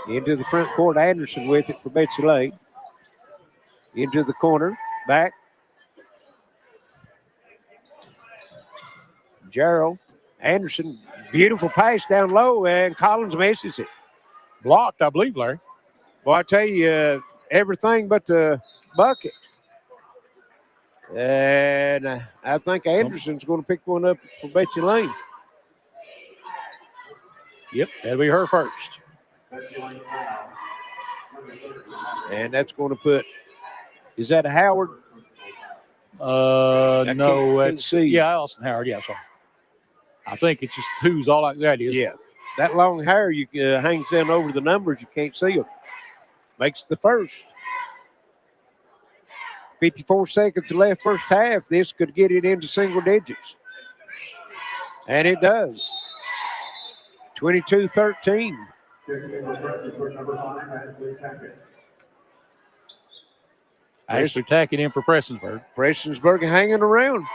Into the front court, Anderson with it for Betsy Layne. Into the corner, back. Gerald Anderson, beautiful pass down low, and Collins misses it. Blocked, I believe, Larry. Well, I tell you, everything but the bucket. And I think Anderson's going to pick one up for Betsy Layne. Yep, that'll be her first. And that's going to put, is that a Howard? No, can't that's, see. yeah, Allison Howard, yeah, sorry. I think it's just twos, all like that is. Yeah, that long hair you hangs down over the numbers. You can't see them. Makes the first. 54 seconds left first half. This could get it into single digits. And it does. 22-13. Actually tacking in for Prestonsburg. Prestonsburg hanging around.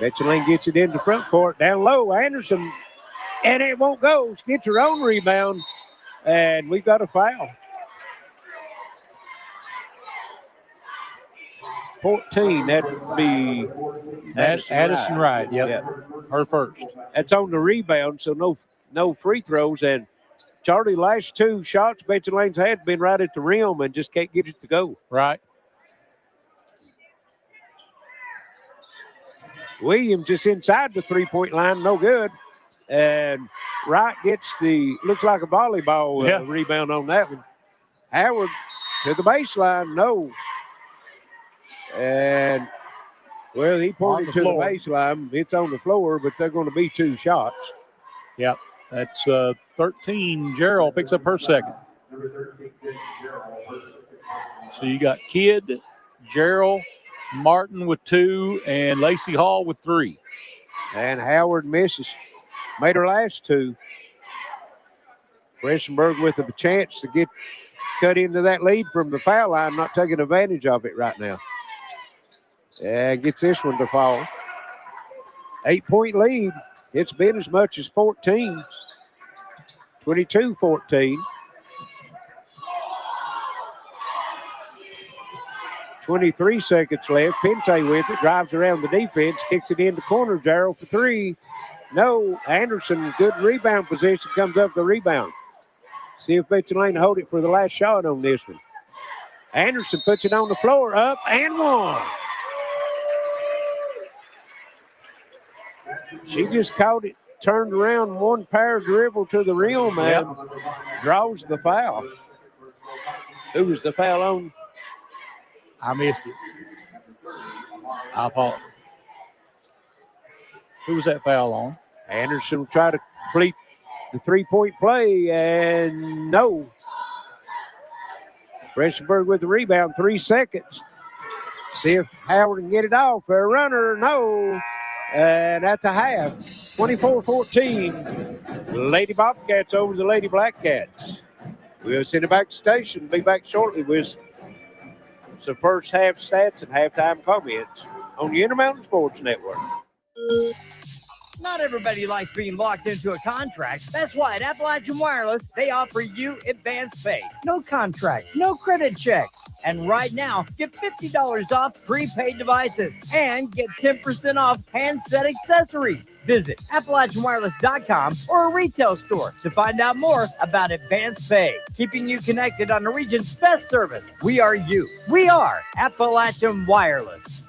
Betsy Layne gets it into front court. Down low, Anderson. And it won't go. She gets her own rebound. And we've got a foul. 14, that would be Addison Wright, yep. Her first. That's on the rebound, so no free throws. And Charlie, last two shots Betsy Layne's had been right at the rim and just can't get it to go. Right. Williams just inside the three-point line, no good. And Wright gets looks like a volleyball rebound on that one. Howard to the baseline, no. And, well, he pointed to the baseline. It's on the floor, but they're going to be two shots. Yep, that's 13. Gerald picks up her second. So you got Kidd, Gerald, Martin with 2, and Lacey Hall with 3. And Howard misses. Made her last 2. Prestonsburg with a chance to get cut into that lead from the foul line, not taking advantage of it right now. And gets this one to fall. 8-point lead. It's been as much as 14. 22-14. 23 seconds left. Pente with it. Drives around the defense. Kicks it in the corner. Gerald for 3. No. Anderson, good rebound position. Comes up the rebound. See if Betsy Layne hold it for the last shot on this one. Anderson puts it on the floor. Up and one. She just caught it, turned around, one power dribble to the rim, and draws the foul. Who was the foul on? I missed it. I apologize. Who was that foul on? Anderson will try to complete the three-point play, and no. Prestonsburg with the rebound, 3 seconds. See if Howard can get it off. A runner, no. And at the half, 24-14, Lady Bobcats over the Lady Blackcats. We'll send it back to station. Be back shortly with some first half stats and halftime comments on the Intermountain Sports Network. Not everybody likes being locked into a contract. That's why at Appalachian Wireless, they offer you advance pay. No contract, no credit checks. And right now, get $50 off prepaid devices and get 10% off handset accessories. Visit AppalachianWireless.com or a retail store to find out more about advance pay. Keeping you connected on the region's best service. We are you. We are Appalachian Wireless.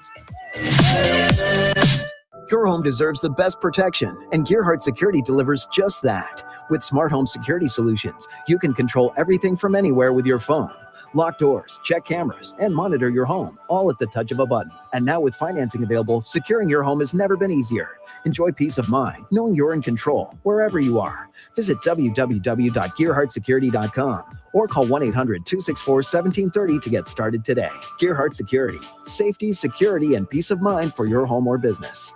Your home deserves the best protection, and Gearhart Security delivers just that. With smart home security solutions, you can control everything from anywhere with your phone. Lock doors, check cameras, and monitor your home, all at the touch of a button. And now with financing available, securing your home has never been easier. Enjoy peace of mind, knowing you're in control, wherever you are. Visit www.gearhartsecurity.com or call 1-800-264-1730 to get started today. Gearhart Security. Safety, security, and peace of mind for your home or business.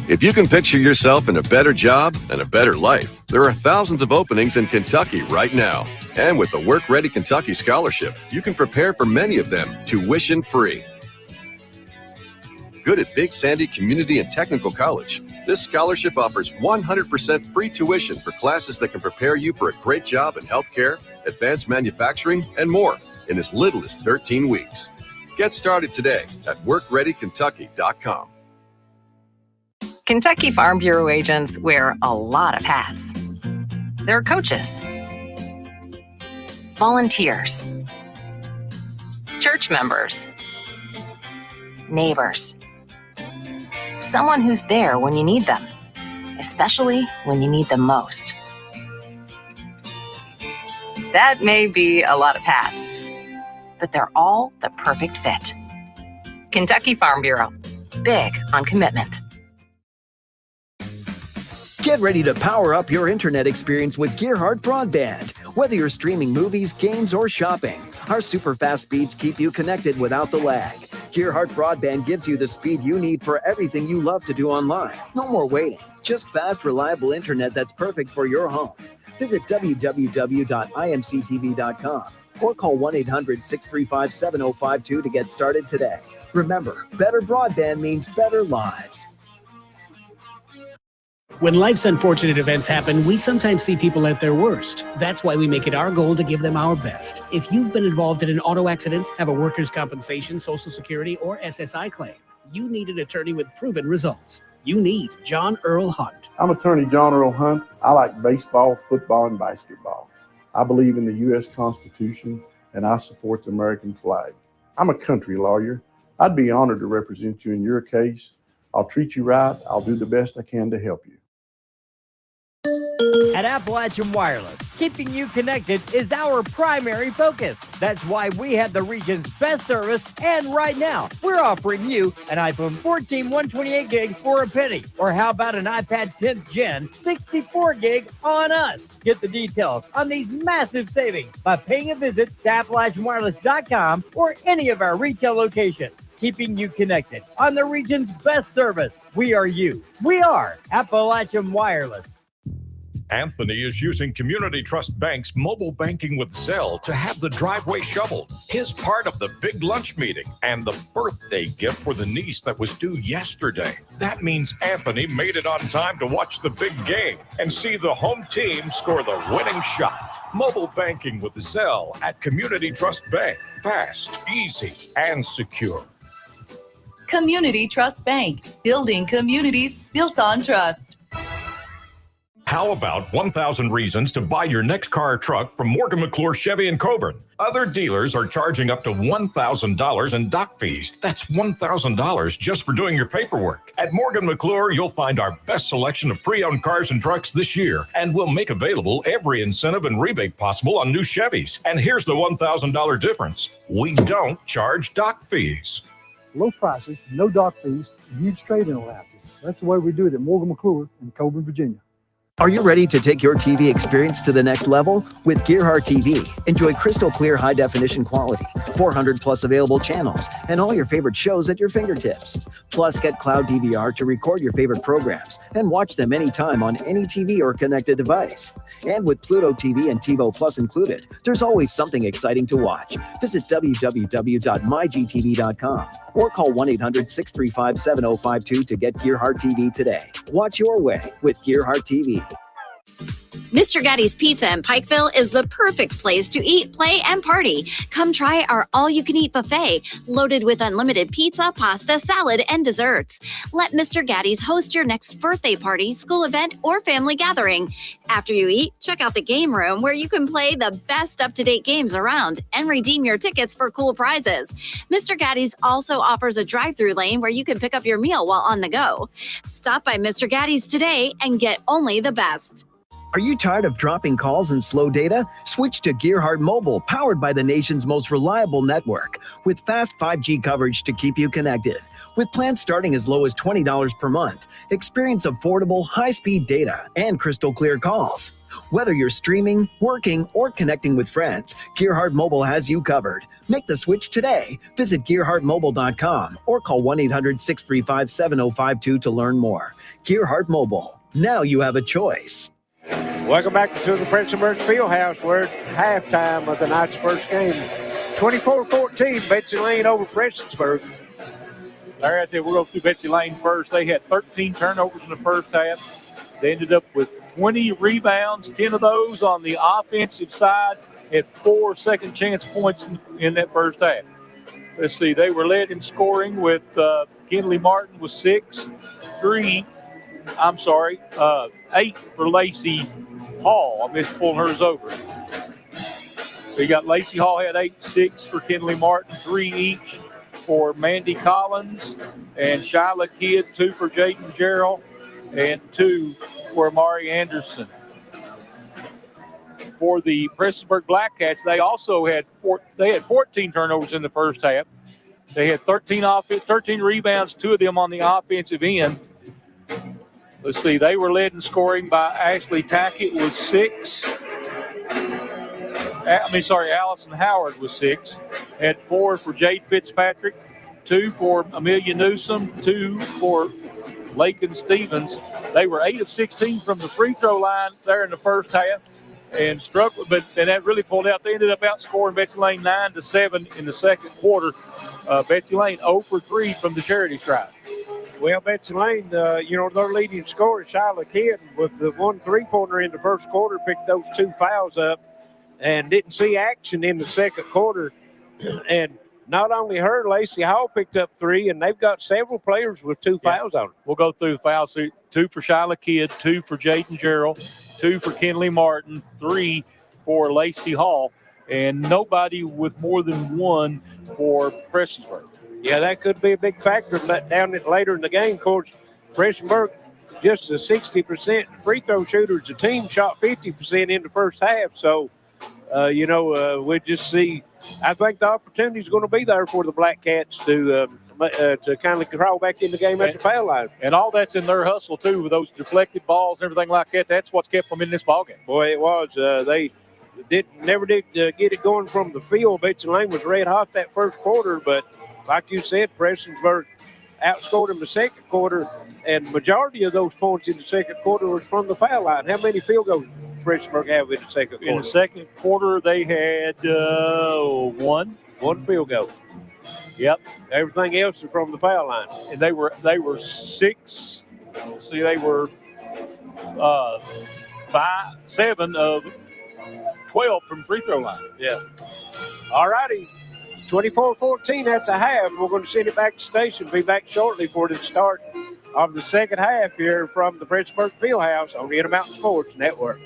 If you can picture yourself in a better job and a better life, there are thousands of openings in Kentucky right now. And with the Work Ready Kentucky Scholarship, you can prepare for many of them tuition-free. good at Big Sandy Community and Technical College. This scholarship offers 100% free tuition for classes that can prepare you for a great job in healthcare, advanced manufacturing, and more in as little as 13 weeks. Get started today at workreadykentucky.com. Kentucky Farm Bureau agents wear a lot of hats. They're coaches, volunteers, church members, neighbors, someone who's there when you need them, especially when you need them most. That may be a lot of hats, but they're all the perfect fit. Kentucky Farm Bureau, big on commitment. Get ready to power up your internet experience with Gearhart Broadband. Whether you're streaming movies, games, or shopping, our super fast speeds keep you connected without the lag. Gearhart Broadband gives you the speed you need for everything you love to do online. No more waiting, just fast, reliable internet that's perfect for your home. Visit www.imctv.com or call 1-800-635-7052 to get started today. Remember, better broadband means better lives. When life's unfortunate events happen, we sometimes see people at their worst. That's why we make it our goal to give them our best. If you've been involved in an auto accident, have a workers' compensation, Social Security, or SSI claim, you need an attorney with proven results. You need John Earl Hunt. I'm attorney John Earl Hunt. I like baseball, football, and basketball. I believe in the U.S. Constitution, and I support the American flag. I'm a country lawyer. I'd be honored to represent you in your case. I'll treat you right. I'll do the best I can to help you. At Appalachian Wireless, keeping you connected is our primary focus. That's why we have the region's best service, and right now, we're offering you an iPhone 14 128 gig for a penny. Or how about an iPad 10th Gen 64 gig on us? Get the details on these massive savings by paying a visit to AppalachianWireless.com or any of our retail locations. Keeping you connected on the region's best service. We are you. We are Appalachian Wireless. Anthony is using Community Trust Bank's mobile banking with Zelle to have the driveway shoveled. His part of the big lunch meeting and the birthday gift for the niece that was due yesterday. That means Anthony made it on time to watch the big game and see the home team score the winning shot. Mobile banking with Zelle at Community Trust Bank. Fast, easy, and secure. Community Trust Bank, building communities built on trust. How about 1,000 reasons to buy your next car or truck from Morgan McClure Chevy in Coburn? Other dealers are charging up to $1,000 in doc fees. That's $1,000 just for doing your paperwork. At Morgan McClure, you'll find our best selection of pre-owned cars and trucks this year, and we'll make available every incentive and rebate possible on new Chevys. And here's the $1,000 difference. We don't charge doc fees. Low prices, no doc fees, huge trade-in allowances. That's the way we do it at Morgan McClure in Coburn, Virginia. Are you ready to take your TV experience to the next level? With Gearhart TV, enjoy crystal clear high definition quality, 400 plus available channels, and all your favorite shows at your fingertips. Plus, get Cloud DVR to record your favorite programs and watch them anytime on any TV or connected device. And with Pluto TV and TiVo Plus included, there's always something exciting to watch. Visit www.mygtv.com or call 1-800-635-7052 to get Gearhart TV today. Watch your way with Gearhart TV. Mr. Gatti's Pizza in Pikeville is the perfect place to eat, play, and party. Come try our all-you-can-eat buffet, loaded with unlimited pizza, pasta, salad, and desserts. Let Mr. Gatti's host your next birthday party, school event, or family gathering. After you eat, check out the game room where you can play the best up-to-date games around and redeem your tickets for cool prizes. Mr. Gatti's also offers a drive-through lane where you can pick up your meal while on the go. Stop by Mr. Gatti's today and get only the best. Are you tired of dropping calls and slow data? Switch to Gearhart Mobile, powered by the nation's most reliable network, with fast 5G coverage to keep you connected. With plans starting as low as $20 per month, experience affordable, high-speed data and crystal clear calls. Whether you're streaming, working, or connecting with friends, Gearhart Mobile has you covered. Make the switch today. Visit GearhartMobile.com or call 1-800-635-7052 to learn more. Gearhart Mobile. Now you have a choice. Welcome back to the Prestonsburg Fieldhouse. We're at halftime of the night's first game. 24-14, Betsy Layne over Prestonsburg. All right, we'll go through Betsy Layne first. They had 13 turnovers in the first half. They ended up with 20 rebounds, 10 of those on the offensive side, had 4 second chance points in that first half. Let's see, they were led in scoring with Kinley Martin with 8 for Lacey Hall. I missed pulling hers over. So you got Lacey Hall had 8, 6 for Kinley Martin, 3 each for Mandy Collins, and Shyla Kidd, 2 for Jaden Gerald, and 2 for Amari Anderson. For the Prestonsburg Blackcats, they also had 14 turnovers in the first half. They had 13 rebounds, 2 of them on the offensive end. Let's see, they were led in scoring by Ashley Tackett with 6. Allison Howard was 6. Had 4 for Jade Fitzpatrick, 2 for Amelia Newsom, 2 for Lakin Stevens. They were 8 of 16 from the free throw line there in the first half and struggled, but that really pulled out. They ended up outscoring Betsy Layne 9-7 in the second quarter. Betsy Layne 0 for 3 from the charity stripe. Well, Betsy Layne, their leading scorer, Shyla Kidd, with the 1 3-pointer in the first quarter, picked those 2 fouls up and didn't see action in the second quarter. And not only her, Lacey Hall picked up 3, and they've got several players with 2 fouls on them. We'll go through the fouls. 2 for Shyla Kidd, 2 for Jaden Gerald, 2 for Kinley Martin, 3 for Lacey Hall, and nobody with more than 1 for Prestonsburg. Yeah, that could be a big factor down later in the game. Of course, Prestonsburg, just a 60% free throw shooters. The team shot 50% in the first half. So, we just see. I think the opportunity is going to be there for the Black Cats to kind of crawl back in the game at the foul line. And all that's in their hustle, too, with those deflected balls and everything like that. That's what's kept them in this ballgame. Boy, it was. They never did get it going from the field. Betsy Layne was red hot that first quarter, but like you said, Prestonsburg outscored them the second quarter, and majority of those points in the second quarter was from the foul line. How many field goals Prestonsburg have in the second quarter? In the second quarter, they had 1. 1 field goal. Yep. Everything else is from the foul line. And they were 6. See, they were 7 of 12 from free throw line. Yeah. All righty. 24-14 at the half. We're going to send it back to station. Be back shortly for the start of the second half here from the Prestonsburg Fieldhouse on the Intermountain Sports Network.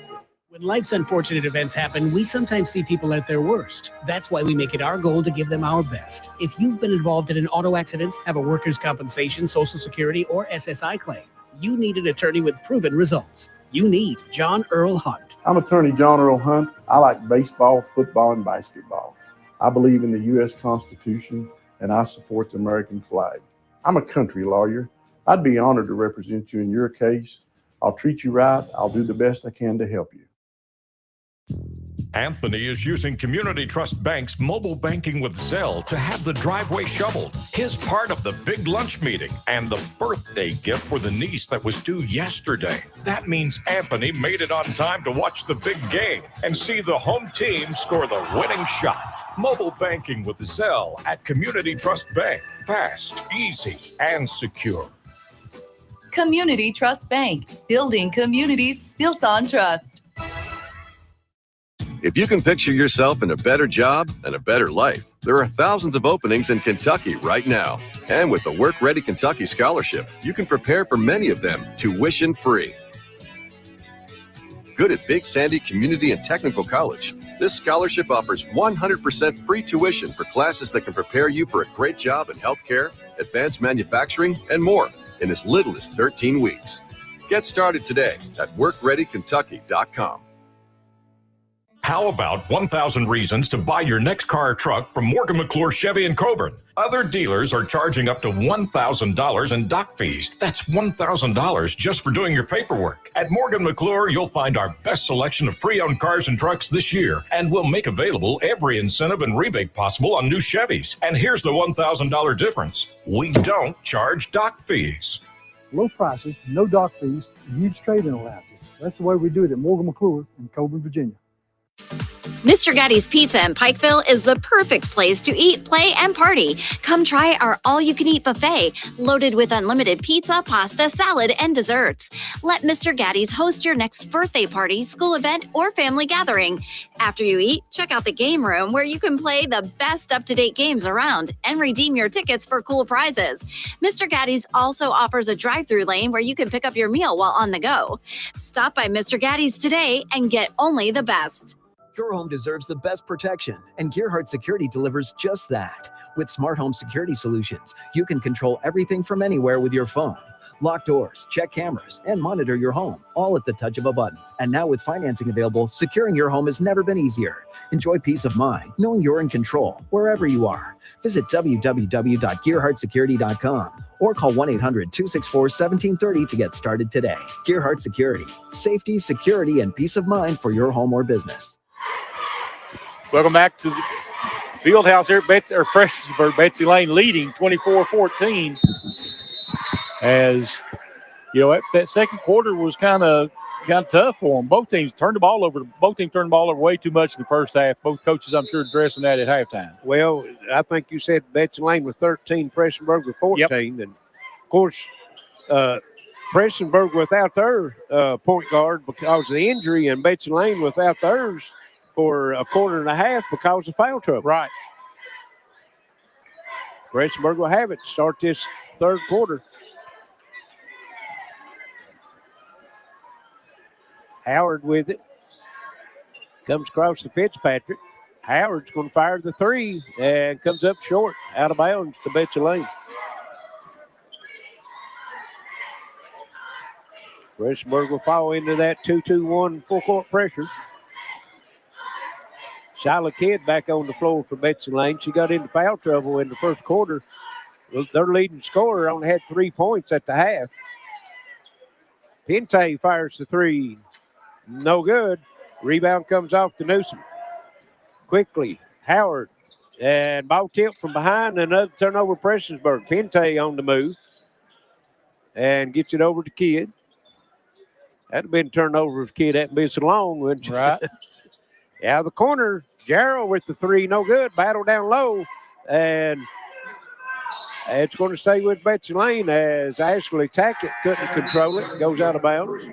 When life's unfortunate events happen, we sometimes see people at their worst. That's why we make it our goal to give them our best. If you've been involved in an auto accident, have a workers' compensation, Social Security, or SSI claim, you need an attorney with proven results. You need John Earl Hunt. I'm attorney John Earl Hunt. I like baseball, football, and basketball. I believe in the U.S. Constitution, and I support the American flag. I'm a country lawyer. I'd be honored to represent you in your case. I'll treat you right. I'll do the best I can to help you. Anthony is using Community Trust Bank's mobile banking with Zelle to have the driveway shoveled. His part of the big lunch meeting and the birthday gift for the niece that was due yesterday. That means Anthony made it on time to watch the big game and see the home team score the winning shot. Mobile banking with Zelle at Community Trust Bank. Fast, easy, and secure. Community Trust Bank. Building communities built on trust. If you can picture yourself in a better job and a better life, there are thousands of openings in Kentucky right now. And with the Work Ready Kentucky Scholarship, you can prepare for many of them tuition free. Good at Big Sandy Community and Technical College, this scholarship offers 100% free tuition for classes that can prepare you for a great job in healthcare, advanced manufacturing, and more in as little as 13 weeks. Get started today at workreadykentucky.com. How about 1,000 reasons to buy your next car or truck from Morgan McClure Chevy in Coburn? Other dealers are charging up to $1,000 in dock fees. That's $1,000 just for doing your paperwork. At Morgan McClure, you'll find our best selection of pre-owned cars and trucks this year, and we'll make available every incentive and rebate possible on new Chevys. And here's the $1,000 difference. We don't charge dock fees. Low prices, no dock fees, huge trade-in allowances. That's the way we do it at Morgan McClure in Coburn, Virginia. Mr. Gaddy's Pizza in Pikeville is the perfect place to eat, play, and party. Come try our all-you-can-eat buffet, loaded with unlimited pizza, pasta, salad, and desserts. Let Mr. Gaddy's host your next birthday party, school event, or family gathering. After you eat, check out the game room where you can play the best up-to-date games around and redeem your tickets for cool prizes. Mr. Gaddy's also offers a drive-through lane where you can pick up your meal while on the go. Stop by Mr. Gaddy's today and get only the best. Your home deserves the best protection, and Gearhart Security delivers just that. With smart home security solutions, you can control everything from anywhere with your phone. Lock doors, check cameras, and monitor your home, all at the touch of a button. And now with financing available, securing your home has never been easier. Enjoy peace of mind, knowing you're in control, wherever you are. Visit www.gearhartsecurity.com or call 1-800-264-1730 to get started today. Gearhart Security. Safety, security, and peace of mind for your home or business. Welcome back to the field house here at Prestonsburg. Betsy Layne leading 24-14. As you know, that second quarter was kind of tough for them. Both teams turned the ball over. Both teams turned the ball over way too much in the first half. Both coaches, I'm sure, addressing that at halftime. Well, I think you said Betsy Layne with 13, Prestonsburg with 14. Yep. And, of course, Prestonsburg without their point guard because of the injury, and Betsy Layne without theirs for a quarter and a half because of foul trouble. Right. Prestonsburg will have it to start this third quarter. Howard with it. Comes across to Fitzpatrick. Howard's going to fire the three and comes up short, out of bounds to Betsy Layne. Prestonsburg will fall into that 2-2-1 full court pressure. Shyla Kidd back on the floor for Betsy Layne. She got into foul trouble in the first quarter. Their leading scorer only had 3 points at the half. Pente fires the three. No good. Rebound comes off to Newsom. Quickly, Howard. And ball tipped from behind. Another turnover, Prestonsburg. Pente on the move. And gets it over to Kidd. That'd have been turned over if Kidd hadn't been so long, wouldn't you? Right. Out of the corner, Jarrell with the three. No good. Battle down low. And it's going to stay with Betsy Layne as Ashley Tackett couldn't control it. Goes out of bounds.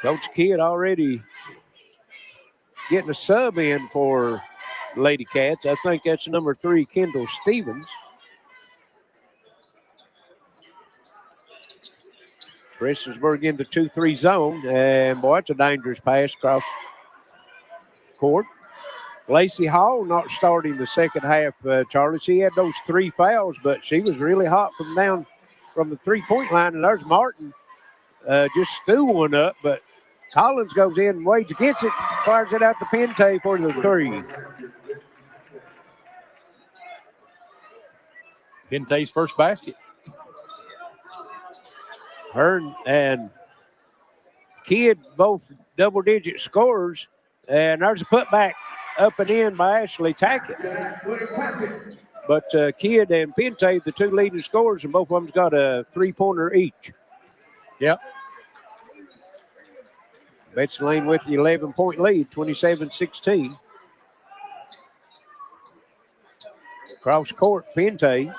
Coach Kidd already getting a sub in for Lady Cats. I think that's number 3, Kendall Stevens. Prestonsburg into 2-3 zone. And, boy, it's a dangerous pass across court. Lacey Hall not starting the second half, Charlie. She had those 3 fouls, but she was really hot from down from the three-point line. And there's Martin just threw one up, but Collins goes in and wades against it, fires it out to Pente for the three. Pente's first basket. Hearn and Kidd both double-digit scorers, and there's a putback up and in by Ashley Tackett. But Kidd and Pente, the 2 leading scorers, and both of them's got a 3-pointer each. Yep. Betsy Layne with the 11-point lead, 27-16. Cross court, Pente.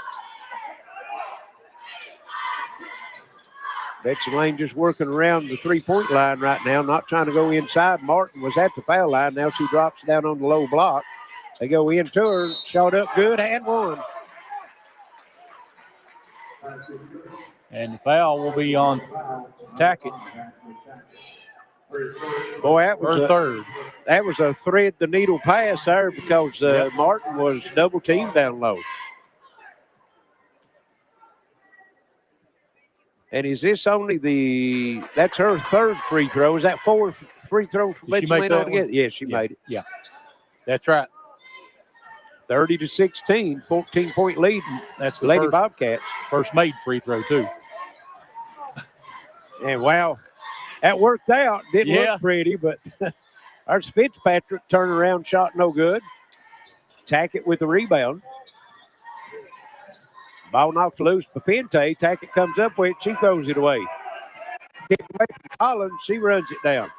Betsy Layne just working around the 3-point line right now, not trying to go inside. Martin was at the foul line. Now she drops down on the low block. They go into her, shot up good, and one. And the foul will be on Tackett. Boy, that was her third. That was a thread the needle pass there because Martin was double teamed down low. And is this only that's her third free throw? Is that 4 free throws from Betsy Layne altogether? Yes, she made it. Yeah, that's right. 30-16, 14-point lead. That's the Lady Bobcats. First made free throw, too. And wow, that worked out. Didn't look pretty, but there's Fitzpatrick turnaround shot, no good. Tackett with the rebound. Ball knocked loose by Pente. Tackett comes up with it. She throws it away. Kick away from Collins. She runs it down.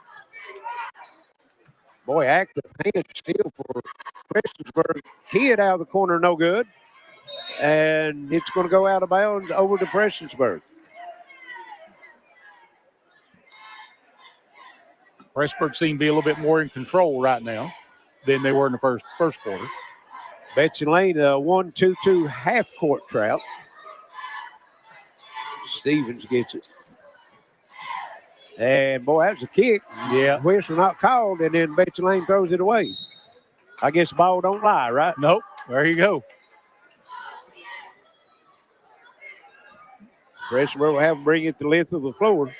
Boy, active hand still for Prestonsburg. Kid out of the corner, no good. And it's going to go out of bounds over to Prestonsburg. Prestonsburg seem to be a little bit more in control right now than they were in the first quarter. Betsy Layne, a 1-2-2 half-court trap. Stevens gets it. And, boy, that was a kick. Yeah. Whistle not called, and then Betsy Layne throws it away. I guess the ball don't lie, right? Nope. There you go. Prestonsburg will have them bring it the length of the floor.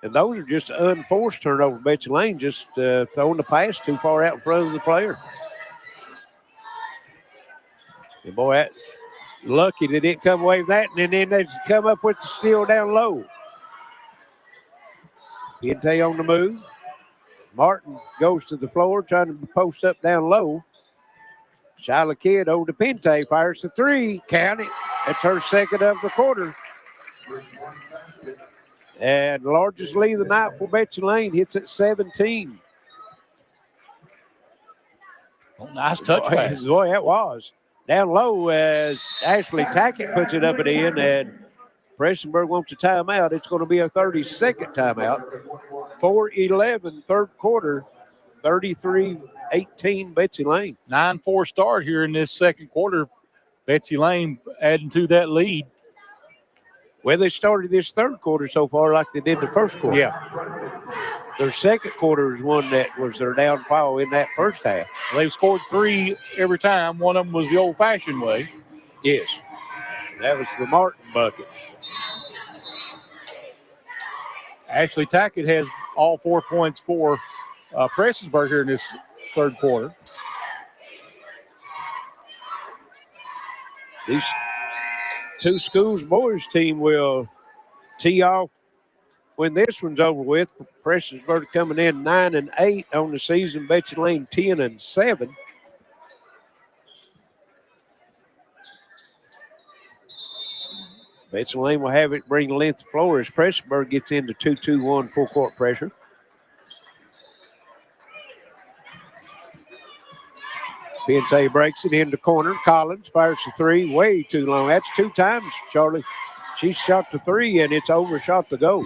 And those are just unforced turnovers. Betsy Layne just throwing the pass too far out in front of the player. And boy, that lucky they didn't come away with that. And then they come up with the steal down low. Pente on the move. Martin goes to the floor trying to post up down low. Shyla Kidd over to Pente, fires the three. Count it. That's her second of the quarter. And the largest lead of the night for Betsy Layne hits at 17. Oh, nice touch pass. Boy, that was. Down low as Ashley Tackett puts it up and in, and Prestonsburg wants a timeout. It's going to be a 30-second timeout. 4:11, third quarter, 33-18 Betsy Layne. 9-4 start here in this second quarter. Betsy Layne adding to that lead. Well, they started this third quarter so far like they did the first quarter. Yeah. Their second quarter is one that was their downfall in that first half. They've scored 3 every time. One of them was the old-fashioned way. Yes. That was the Martin bucket. Ashley Tackett has all 4 points for Prestonsburg here in this third quarter. These two schools boys team will tee off when this one's over with. Prestonsburg coming in 9-8 on the season. Betsy Layne 10-7. Betsy Layne will have it bring the length of the floor as Prestonsburg gets into 2-2-1 full court pressure. Pente breaks it in the corner. Collins fires the three way too long. That's 2 times, Charlie. She shot the three, and it's overshot the goal.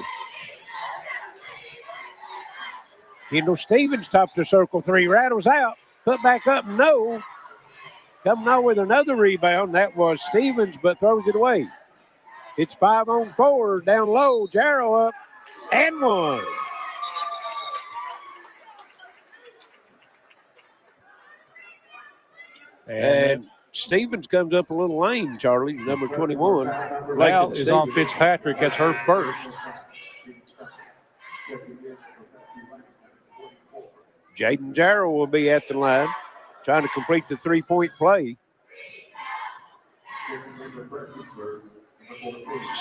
Kendall Stevens topped the circle three, rattles out, put back up, no. Coming out with another rebound. That was Stevens, but throws it away. It's 5-on-4, down low. Jarrow up, and one. And Stevens comes up a little lane, Charlie, number 21. Foul is on Fitzpatrick. That's her first. Jaden Jarrow will be at the line, trying to complete the three-point play.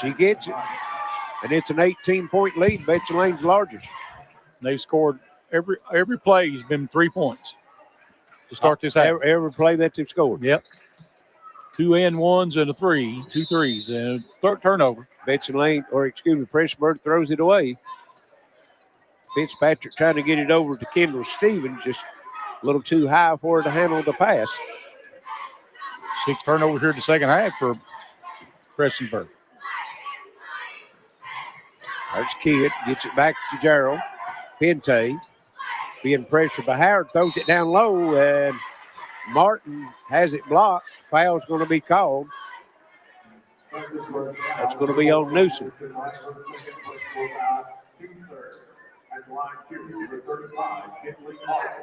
She gets it, and it's an 18-point lead. Betsy Layne's largest. They've scored every play has been 3 points to start this half. Every play that they've scored. Yep. 2 and 1s and a 3, 2 threes, and a third turnover. Betsy Layne, Prestonsburg throws it away. Fitzpatrick trying to get it over to Kendall Stevens, just a little too high for her to handle the pass. 6 turnovers here in the second half for Prestonsburg. There's Kidd, gets it back to Jarrell. Pente being pressured by Howard, throws it down low, and Martin has it blocked. Foul's going to be called. That's going to be on Newsom.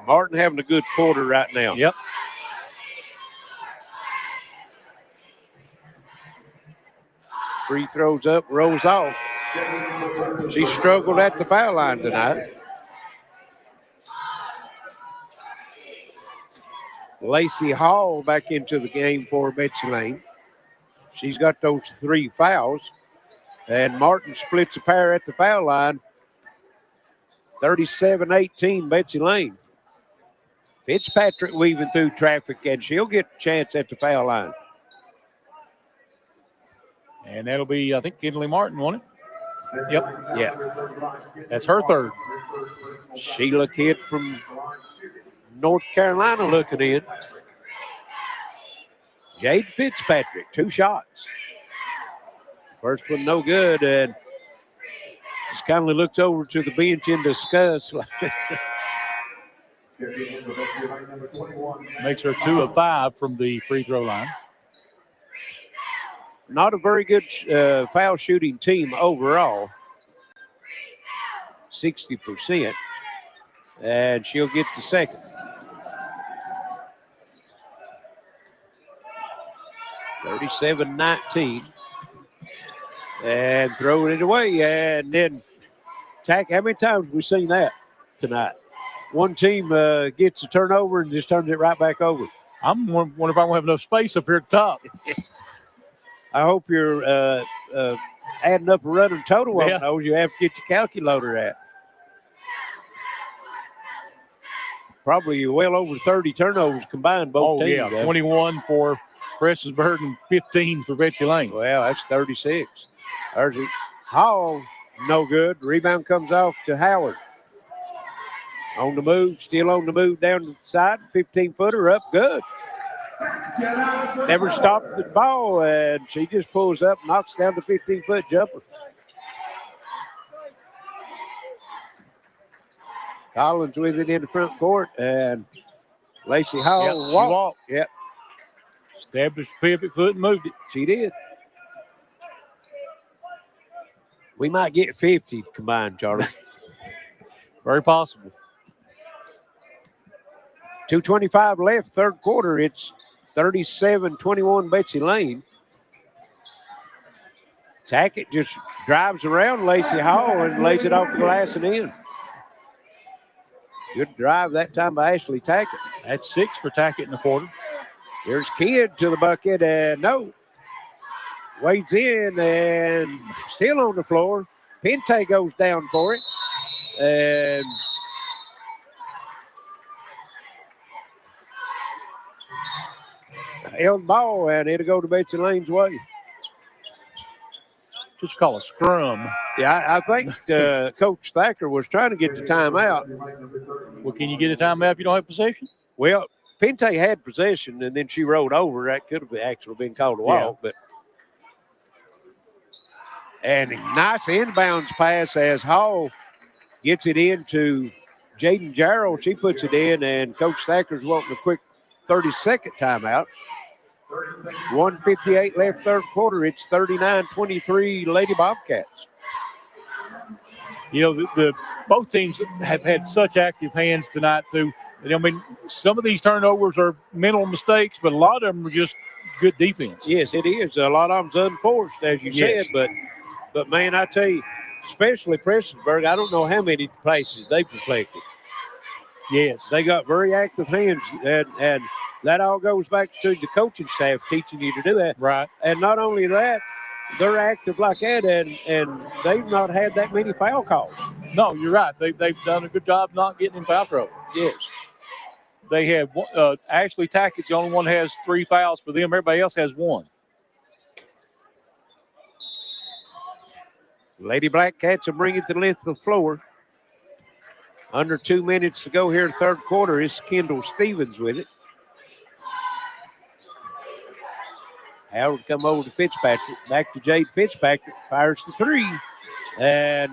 Martin having a good quarter right now. Yep. Free throws up, rolls off. She struggled at the foul line tonight. Lacey Hall back into the game for Betsy Layne. She's got those 3 fouls. And Martin splits a pair at the foul line. 37-18, Betsy Layne. Fitzpatrick weaving through traffic, and she'll get a chance at the foul line. And that'll be, I think, Kinley Martin, won't it? Yep. Yeah. That's her third. Sheila Kidd from North Carolina looking in. Jade Fitzpatrick, 2 shots. First one no good, and just kindly looks over to the bench in disgust. Makes her 2 of 5 from the free throw line. Not a very good foul shooting team overall. 60%. And she'll get the second. (37-19). And throwing it away. And then tack. How many times have we seen that tonight? One team gets a turnover and just turns it right back over. I'm wondering if I won't have enough space up here at the top. I hope you're adding up a running total on those. You have to get your calculator at. Probably well over 30 turnovers combined, both teams. Oh, yeah. 21 for Prestonsburg and 15 for Betsy Layne. Well, that's 36. There's it. Hall, no good. Rebound comes off to Howard. On the move, still on the move down the side. 15-footer up, good. Never stopped the ball, and she just pulls up, knocks down the 15-foot jumper. Collins with it in the front court, and Lacey Hall walked. Yep. Established pivot foot and moved it. She did. We might get 50 combined, Charlie. Very possible. 2:25 left, third quarter. It's 37-21 Betsy Layne. Tackett just drives around Lacey Hall and lays it off the glass and in. Good drive that time by Ashley Tackett. That's 6 for Tackett in the quarter. Here's Kidd to the bucket, and no. Wades in and still on the floor. Pente goes down for it. And held ball, and it'll go to Betsy Layne's way. What you call a scrum. Yeah, I think Coach Thacker was trying to get the timeout. Well, can you get a timeout if you don't have possession? Well, Pente had possession, and then she rolled over. That could have actually been called a walk. But and a nice inbounds pass as Hall gets it into Jaden Jarrell. She puts it in, and Coach Thacker's wanting a quick 30-second timeout. 1:58 left third quarter. It's 39-23 Lady Bobcats. You know, the both teams have had such active hands tonight, too. I mean, some of these turnovers are mental mistakes, but a lot of them are just good defense. Yes, it is. A lot of them's unforced, as you said. But, man, I tell you, especially Prestonsburg, I don't know how many places they've deflected. Yes. They got very active hands, and that all goes back to the coaching staff teaching you to do that. Right. And not only that, they're active like that, and they've not had that many foul calls. No, you're right. They've done a good job not getting in foul trouble. Yes. They have Ashley Tackett's the only one that has 3 fouls for them. Everybody else has 1. Lady Black Cats will bring it to the length of the floor. Under 2 minutes to go here in third quarter. It's Kendall Stevens with it. Howard come over to Fitzpatrick. Back to Jade Fitzpatrick. Fires the 3. And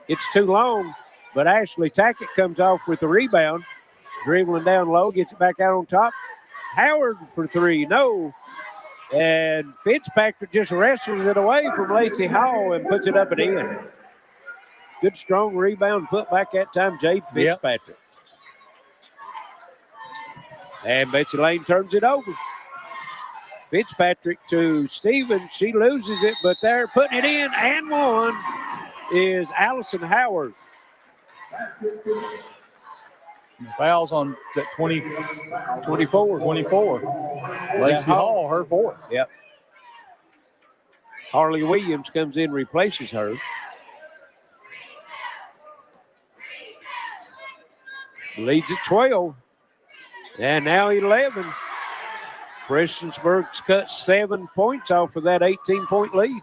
it's too long. But Ashley Tackett comes off with the rebound. Dribbling down low. Gets it back out on top. Howard for 3. No. And Fitzpatrick just wrestles it away from Lacey Hall and puts it up and in. Good, strong rebound put back that time, Jade Fitzpatrick. Yep. And Betsy Layne turns it over. Fitzpatrick to Stevens. She loses it, but they're putting it in, and one is Allison Howard. Fouls on that 24. Lacey Hall, her 4th. Yep. Harley Williams comes in, replaces her. Leads at 12. And now 11. Prestonsburg's cut 7 points off of that 18-point lead.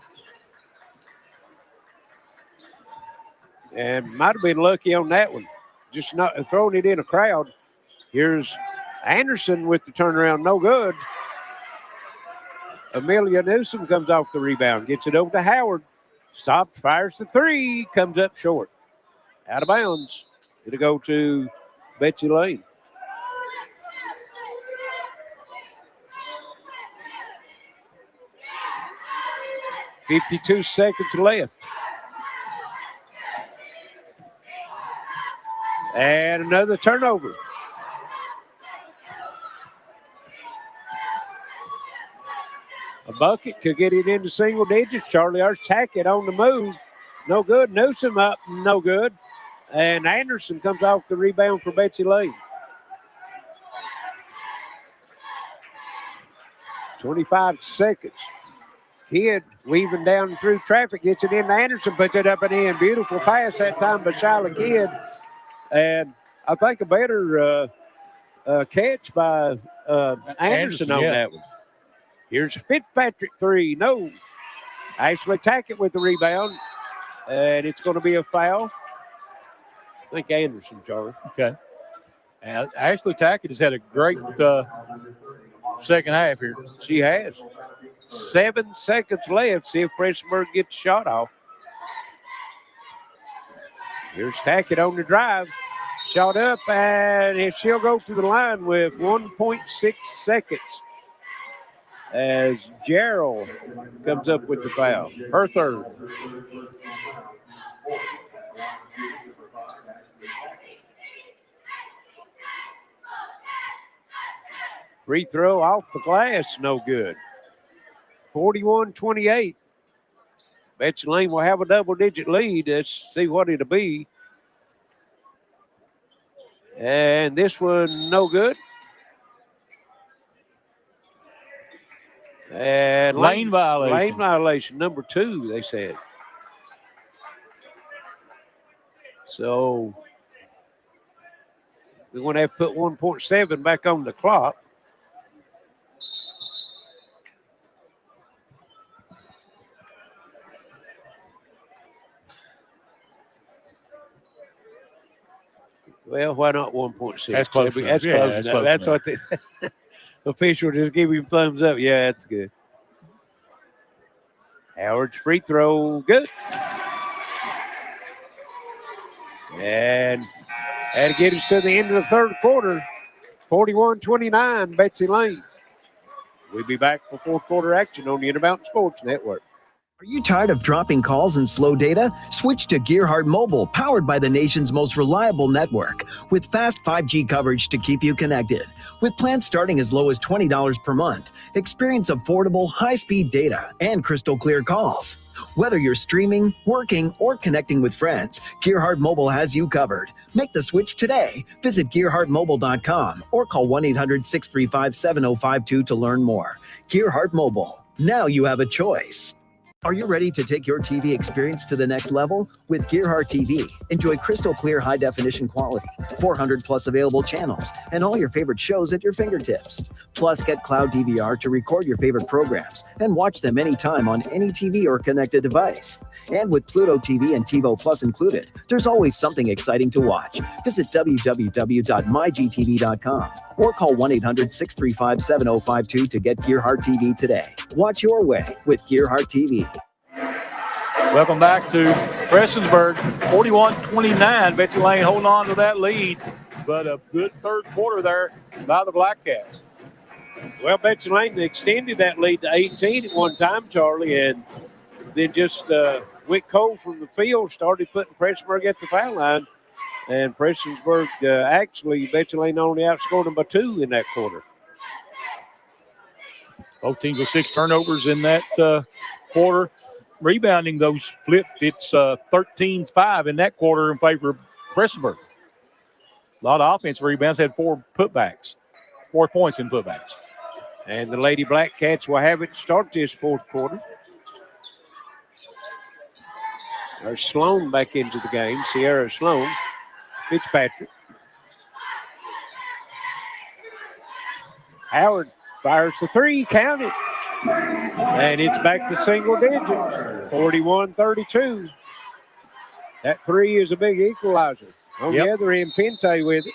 And might have been lucky on that one. Just not throwing it in a crowd. Here's Anderson with the turnaround, no good. Amelia Newsom comes off the rebound, gets it over to Howard. Stops, fires the three, comes up short. Out of bounds. It'll go to Betsy Layne. .52 seconds left. And another turnover. A bucket could get it into single digits. Charlie Arts Tackett on the move. No good. Newsom up, no good. And Anderson comes off the rebound for Betsy Layne. 25 seconds. Kidd weaving down through traffic, gets it into Anderson, puts it up and in. Beautiful pass that time by Shyla Kidd. And I think a better catch by Anderson on that one. Here's a Fitzpatrick three. No. Ashley Tackett with the rebound. And it's going to be a foul. I think Anderson, Charlie. Okay. And Ashley Tackett has had a great second half here. She has. 7 seconds left. See if Prestonsburg gets the shot off. Here's Tackett on the drive. Shot up, and she'll go to the line with 1.6 seconds as Gerald comes up with the foul. Her third. Free throw off the glass, no good. 41-28. Betsy Layne will have a double-digit lead. Let's see what it'll be. And this one, no good. And Lane violation. Lane violation, number 2, they said. So we're going to have to put 1.7 back on the clock. Well, why not 1.6? That's close. That's close. That's what the official just give him thumbs up. Yeah, that's good. Howard's free throw, good. And to get us to the end of the third quarter, 41-29, Betsy Layne. We'll be back for fourth quarter action on the Intermountain Sports Network. Are you tired of dropping calls and slow data? Switch to Gearhart Mobile, powered by the nation's most reliable network, with fast 5G coverage to keep you connected. With plans starting as low as $20 per month, experience affordable, high-speed data and crystal clear calls. Whether you're streaming, working, or connecting with friends, Gearhart Mobile has you covered. Make the switch today. Visit GearhartMobile.com or call 1-800-635-7052 to learn more. Gearhart Mobile. Now you have a choice. Are you ready to take your TV experience to the next level? With Gearhart TV, enjoy crystal clear high-definition quality, 400-plus available channels, and all your favorite shows at your fingertips. Plus, get Cloud DVR to record your favorite programs and watch them anytime on any TV or connected device. And with Pluto TV and TiVo Plus included, there's always something exciting to watch. Visit www.mygtv.com or call 1-800-635-7052 to get Gearhart TV today. Watch your way with Gearhart TV. Welcome back to Prestonsburg, 41-29. Betsy Layne holding on to that lead, but a good third quarter there by the Black Cats. Well, Betsy Layne extended that lead to 18 at one time, Charlie, and then just went cold from the field, started putting Prestonsburg at the foul line. And Prestonsburg, actually, Betsy Layne only outscored them by 2 in that quarter. Both teams with 6 turnovers in that quarter. Rebounding, those flipped. It's 13-5 in that quarter in favor of Prestonsburg. A lot of offensive rebounds, had 4 putbacks, 4 points in putbacks. And the Lady Black Cats will have it start this fourth quarter. There's Sloan back into the game, Sierra Sloan. Fitzpatrick. Howard fires the three, count it. And it's back to single digits, 41-32. That three is a big equalizer. On the other end, Pente with it.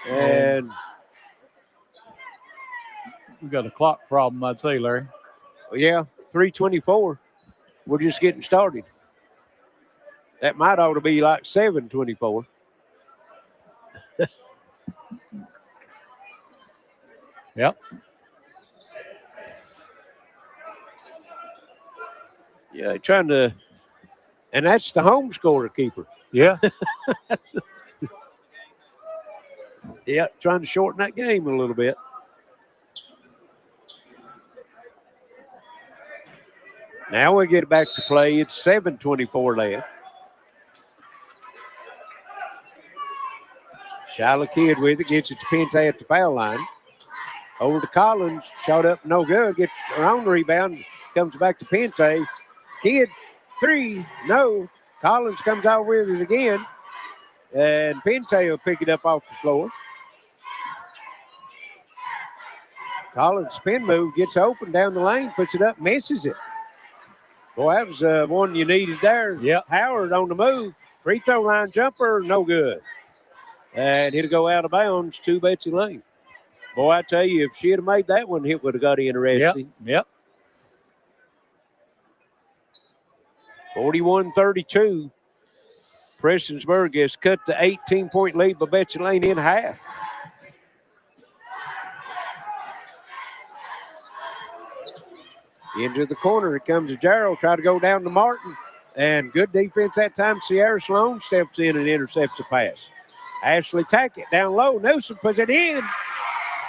And we got a clock problem, I'd say, Larry. Yeah, 3:24. We're just getting started. That might ought to be like 7:24. Yep. Yeah, trying to, and that's the home scorer keeper. Yeah. Yeah, trying to shorten that game a little bit. Now we get it back to play. It's 7:24 left. Shiloh Kidd with it, gets it to Pente at the foul line. Over to Collins, shot up, no good. Gets her own rebound, comes back to Pente. Kidd, three, no. Collins comes out with it again, and Pente will pick it up off the floor. Collins spin move, gets open down the lane, puts it up, misses it. Boy, that was one you needed there. Yep. Howard on the move. Free throw line jumper, no good. And it'll go out of bounds to Betsy Layne. Boy, I tell you, if she had made that one, it would have got interesting. Yep. 41-32. Prestonsburg has cut the 18-point lead by Betsy Layne in half. Into the corner, it comes to Gerald, try to go down to Martin. And good defense that time. Sierra Sloan steps in and intercepts the pass. Ashley Tackett down low. Newsom puts it in.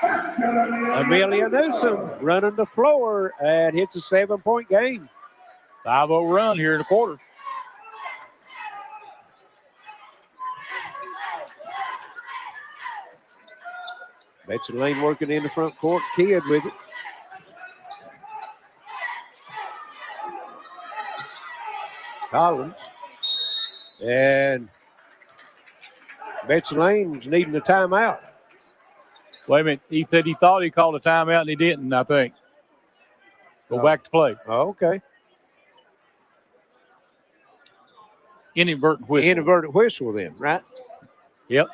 Amelia Newsom running the floor and hits a 7-point game. 5-0 run here in the quarter. Betsy Layne working in the front court. Kidd with it. Collins. And Betsy Layne's needing a timeout. Wait a minute. He said he thought he called a timeout and he didn't, I think. Go back to play. Oh, okay. Inadvertent whistle. Inadvertent whistle then, right? Yep.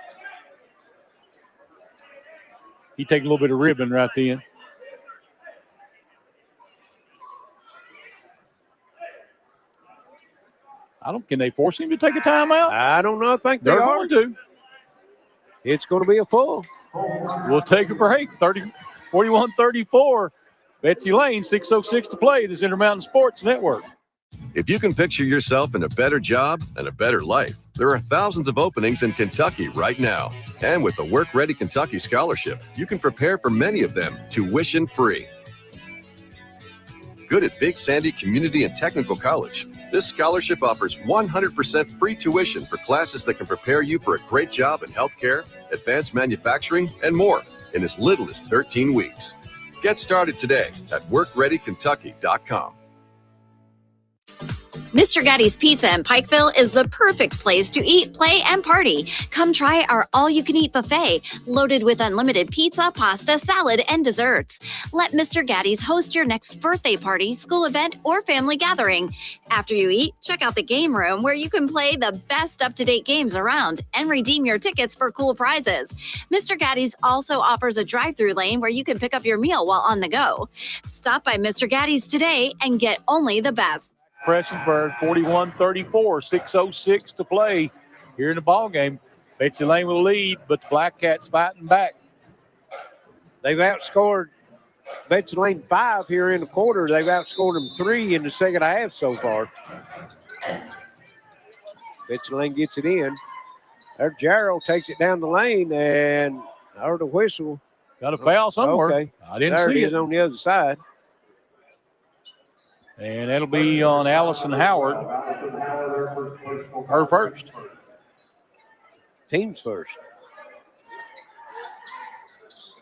He take a little bit of ribbon right then. Can they force him to take a timeout? I don't know. I think They're are going to. It's going to be a full. We'll take a break. 41-34. Betsy Layne, 6:06 to play. This Intermountain Sports Network. If you can picture yourself in a better job and a better life, there are thousands of openings in Kentucky right now. And with the Work Ready Kentucky Scholarship, you can prepare for many of them tuition-free. Good at Big Sandy Community and Technical College, this scholarship offers 100% free tuition for classes that can prepare you for a great job in healthcare, advanced manufacturing, and more in as little as 13 weeks. Get started today at workreadykentucky.com. Mr. Gatti's Pizza in Pikeville is the perfect place to eat, play, and party. Come try our all-you-can-eat buffet, loaded with unlimited pizza, pasta, salad, and desserts. Let Mr. Gatti's host your next birthday party, school event, or family gathering. After you eat, check out the game room where you can play the best up-to-date games around and redeem your tickets for cool prizes. Mr. Gatti's also offers a drive-through lane where you can pick up your meal while on the go. Stop by Mr. Gatti's today and get only the best. Prestonsburg, 41-34, 6:06 to play here in the ball game. Betsy Layne will lead, but the Black Cats fighting back. They've outscored Betsy Layne 5 here in the quarter. They've outscored them 3 in the second half so far. Betsy Layne gets it in. There, Jarrell takes it down the lane, and I heard a whistle. Got a foul somewhere. Okay. I didn't there see it is it. on the other side. And that'll be on Allison Howard. Her first. Team's first.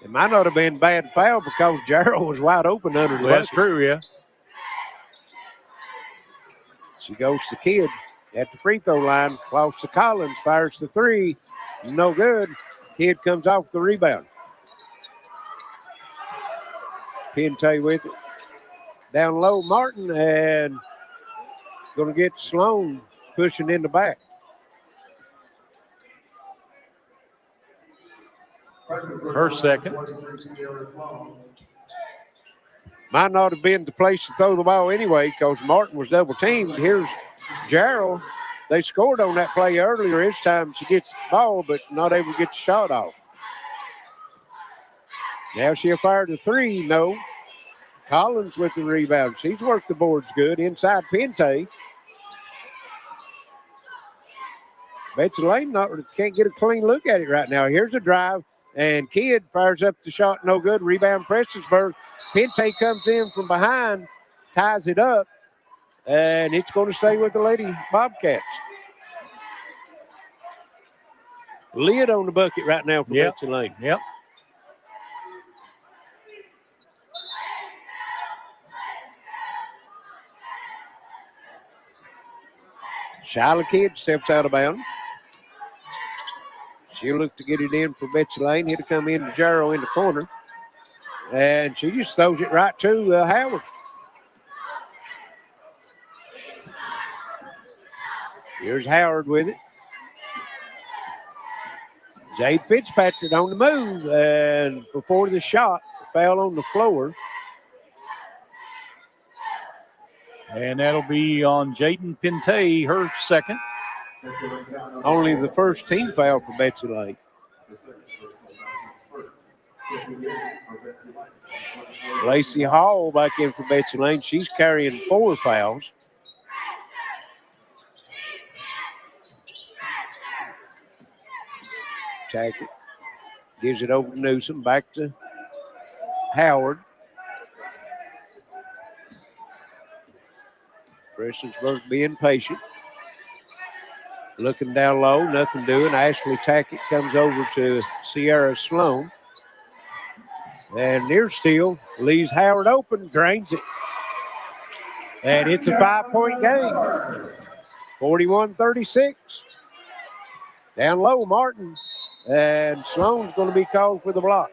It might not have been bad foul because Jarrell was wide open under the That's basket. true, yeah. She goes to Kidd at the free throw line. Close to Collins. Fires the three. No good. Kidd comes off the rebound. Pinte with it. Down low, Martin, and going to get Sloan pushing in the back. Her second. Might not have been the place to throw the ball anyway because Martin was double teamed. Here's Gerald. They scored on that play earlier. This time she gets the ball, but not able to get the shot off. Now she'll fire the three. No. Collins with the rebound. She's worked the boards good. Inside Pinte. Betsy Layne can't get a clean look at it right now. Here's a drive, and Kidd fires up the shot. No good. Rebound Prestonsburg. Pinte comes in from behind, ties it up, and it's going to stay with the Lady Bobcats. Lid on the bucket right now for Betsy Layne. Yep. Shyla Kidd steps out of bounds. She'll look to get it in for Betsy Layne. It'll come in to Jarrow in the corner. And she just throws it right to Howard. Here's Howard with it. Jade Fitzpatrick on the move. And before the shot, fell on the floor. And that'll be on Jaden Pinte, her second. Only the first team foul for Betsy Layne. Lacey Hall back in for Betsy Layne. She's carrying 4 fouls. Tackett gives it over to Newsom. Back to Howard. Prestonsburg being patient. Looking down low, nothing doing. Ashley Tackett comes over to Sierra Sloan. And near steal, leaves Howard open, drains it. And it's a 5-point game. 41-36. Down low, Martin. And Sloan's going to be called for the block.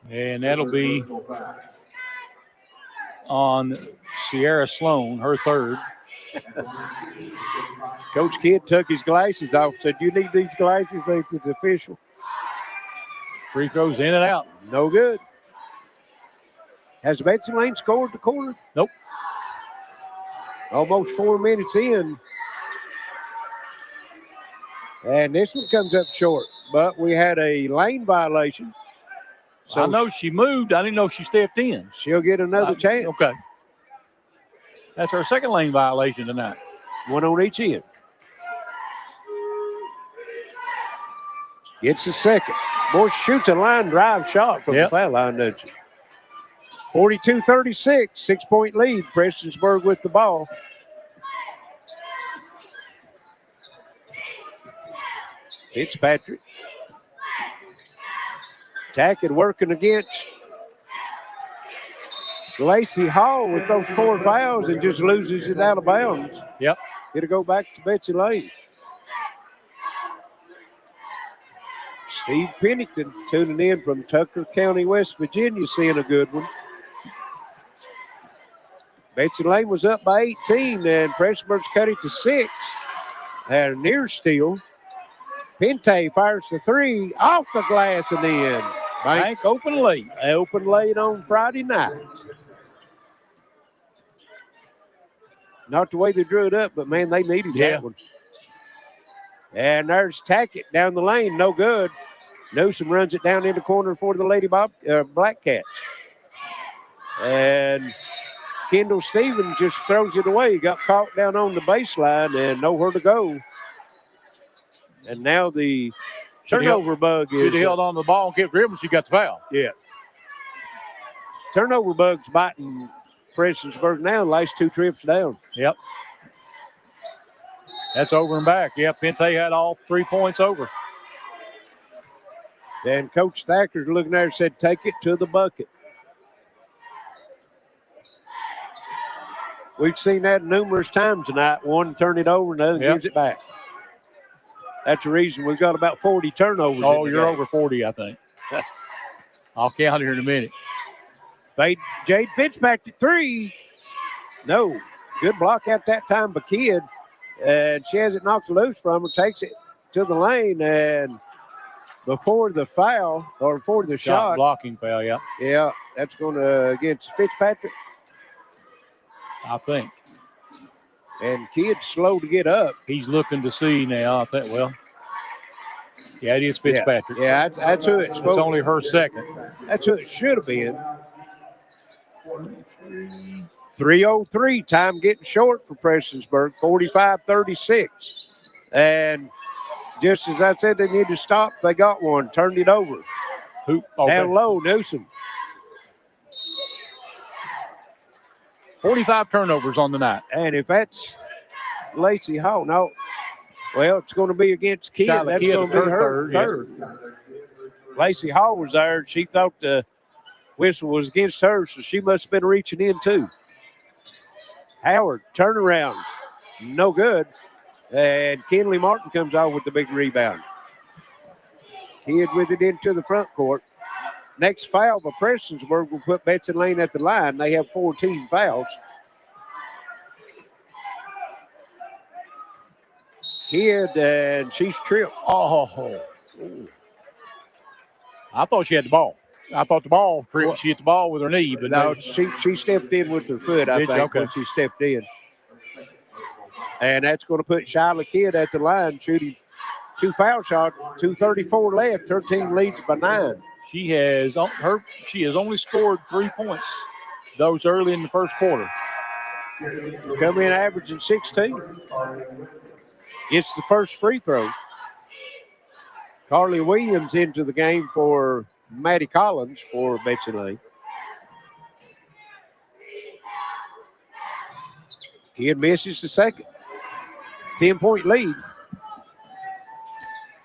And that'll be on Sierra Sloan, her third. Coach Kidd took his glasses off, said, "You need these glasses?" It's the official. Free throws in and out. No good. Has Betsy Layne scored the corner? Nope. Almost 4 minutes in. And this one comes up short, but we had a lane violation. So I know she moved. I didn't know if she stepped in. She'll get another chance. Okay. That's her second lane violation tonight. One on each end. Gets the second. Boy, shoots a line drive shot from the foul line, doesn't she? 42-36, 6-point lead. Prestonsburg with the ball. Fitzpatrick. Tackett working against Lacey Hall with those 4 fouls and just loses it out of bounds. Yep. It'll go back to Betsy Layne. Steve Pennington tuning in from Tucker County, West Virginia, seeing a good one. Betsy Layne was up by 18, and Prestonsburg's cut it to 6. Had a near steal. Pinte fires the 3 off the glass and in. Bank open late. Open late on Friday night. Not the way they drew it up, but, man, they needed that one. And there's Tackett down the lane. No good. Newsom runs it down in the corner for the Lady Black Cats. And Kendall Stevens just throws it away. He got caught down on the baseline and nowhere to go. And now the turnover bug is. Should have held on to the ball and kept dribbling. She got the foul. Yeah. Turnover bug's biting Prestonsburg now. The last 2 trips down. Yep. That's over and back. Yeah, Pinte had all 3 points over. Then Coach Thacker's looking there and said, "Take it to the bucket." We've seen that numerous times tonight. One turn it over and the other gives it back. That's the reason we've got about 40 turnovers. Oh, you're over 40, I think. I'll count here in a minute. Jade Fitzpatrick, 3. No. Good block out that time by Kidd. And she has it knocked loose from her, takes it to the lane, and before the foul, or before the shot. Blocking foul, yeah. Yeah, that's going to against Fitzpatrick. I think. And Kidd's slow to get up. He's looking to see now. I think, well, yeah, it is Fitzpatrick. Yeah, that's who it's supposed. It's only her second. That's who it should have been. 3:03, time getting short for Prestonsburg, 45-36. And just as I said, they need to stop. They got one, turned it over. Down low, Newsom. 45 turnovers on the night. And if that's Lacey Hall, no. Well, it's going to be against Kidd. That's going to be her third. Lacey Hall was there. She thought the whistle was against her, so she must have been reaching in too. Howard, turnaround. No good. And Kenley Martin comes out with the big rebound. Kidd with it into the front court. Next foul by Prestonsburg will put Betsy Layne at the line. They have 14 fouls. Kidd, and she's tripped. Oh. I thought she had the ball. I thought the ball, she hit the ball with her knee. But no, she stepped in with her foot, I think, when she stepped in. And that's going to put Shyla Kidd at the line, shooting 2 foul shots, 2:34 left. Her team leads by 9. She has only scored 3 points, those early in the first quarter. Come in averaging 16. It's the first free throw. Carly Williams into the game for Maddie Collins for Betsy Layne. Kidd misses the second. 10-point lead.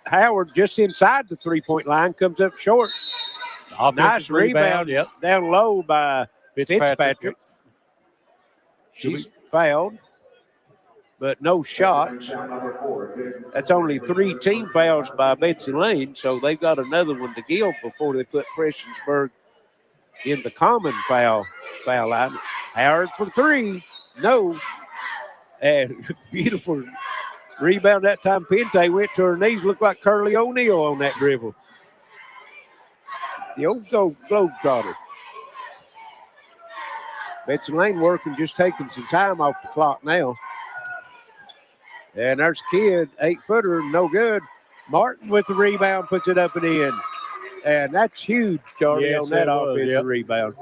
Howard just inside the 3-point line, comes up short. Nice rebound down low by Fitzpatrick. She's fouled, but no shots. That's only 3 team fouls by Betsy Layne, so they've got another one to give before they put Prestonsburg in the common foul line. Howard for 3, no. And beautiful rebound that time. Pente went to her knees, looked like Curly O'Neal on that dribble. The old Globetrotter. Betsy Layne working, just taking some time off the clock now. And there's Kidd, 8-footer, no good. Martin with the rebound, puts it up and in. And that's huge, Charlie, on that offensive rebound.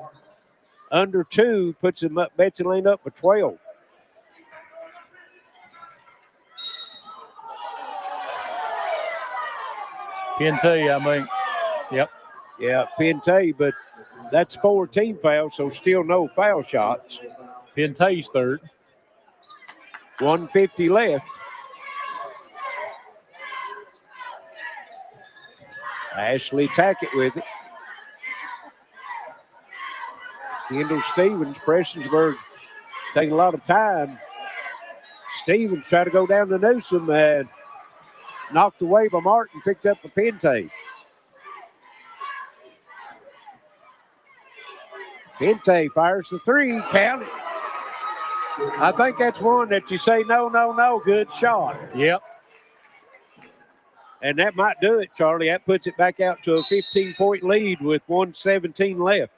Under 2 puts him up, Betsy Layne up for 12. Pente, I mean. Yep. Yeah, Pente, but that's 4 team fouls, so still no foul shots. Pente's third. 1:50 left. Ashley Tackett with it. Kendall Stevens, Prestonsburg taking a lot of time. Stevens try to go down to Newsom and knocked away by Martin, picked up the Pente. Pente fires the 3, count it. I think that's one that you say, no, good shot. Yep. And that might do it, Charlie. That puts it back out to a 15-point lead with 1:17 left.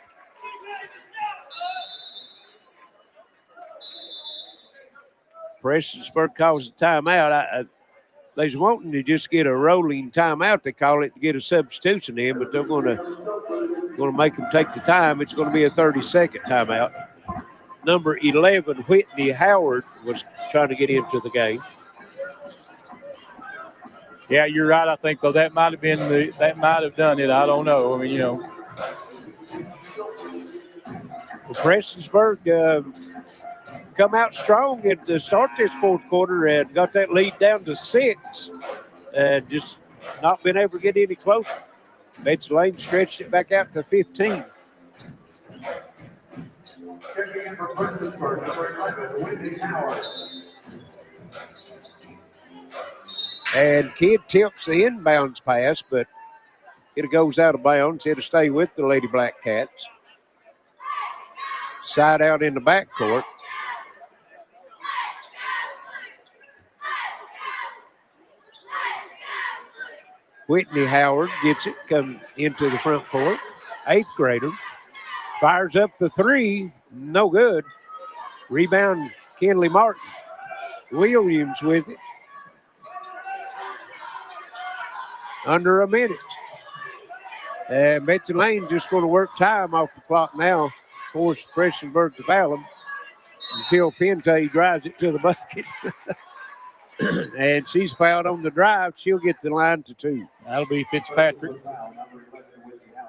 Prestonsburg calls a timeout. They're wanting to just get a rolling timeout, they call it, to get a substitution in, but they're going to make them take the time. It's going to be a 30-second timeout. Number 11, Whitney Howard, was trying to get into the game. Yeah, you're right. I think though that might have done it. I don't know. I mean, Prestonsburg come out strong at the start this fourth quarter and got that lead down to 6 and just not been able to get any closer. Betsy Layne stretched it back out to 15. And Kidd tips the inbounds pass, but it goes out of bounds. It'll stay with the Lady Black Cats. Side out in the backcourt. Whitney Howard gets it, comes into the front court. 8th grader. Fires up the three. No good. Rebound, Kenley Martin. Williams with it. Under a minute. And Betsy Layne just going to work time off the clock now. Force Prestonsburg to foul him until Pente drives it to the bucket. And she's fouled on the drive. She'll get the line to 2. That'll be Fitzpatrick.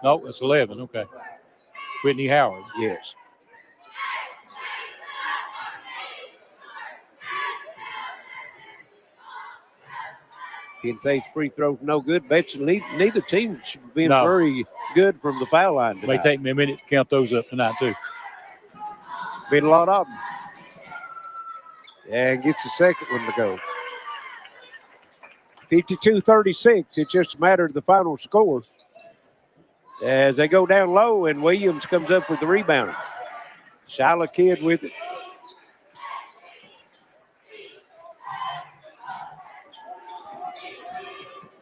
No, it's 11. Okay. Whitney Howard. Yes. Pente's free throws no good. Betsy, neither team should be very good from the foul line tonight. It may take me a minute to count those up tonight, too. Been a lot of them. And gets the second one to go. 52-36. It's just a matter of the final score. As they go down low, and Williams comes up with the rebound. Shyla Kidd with it.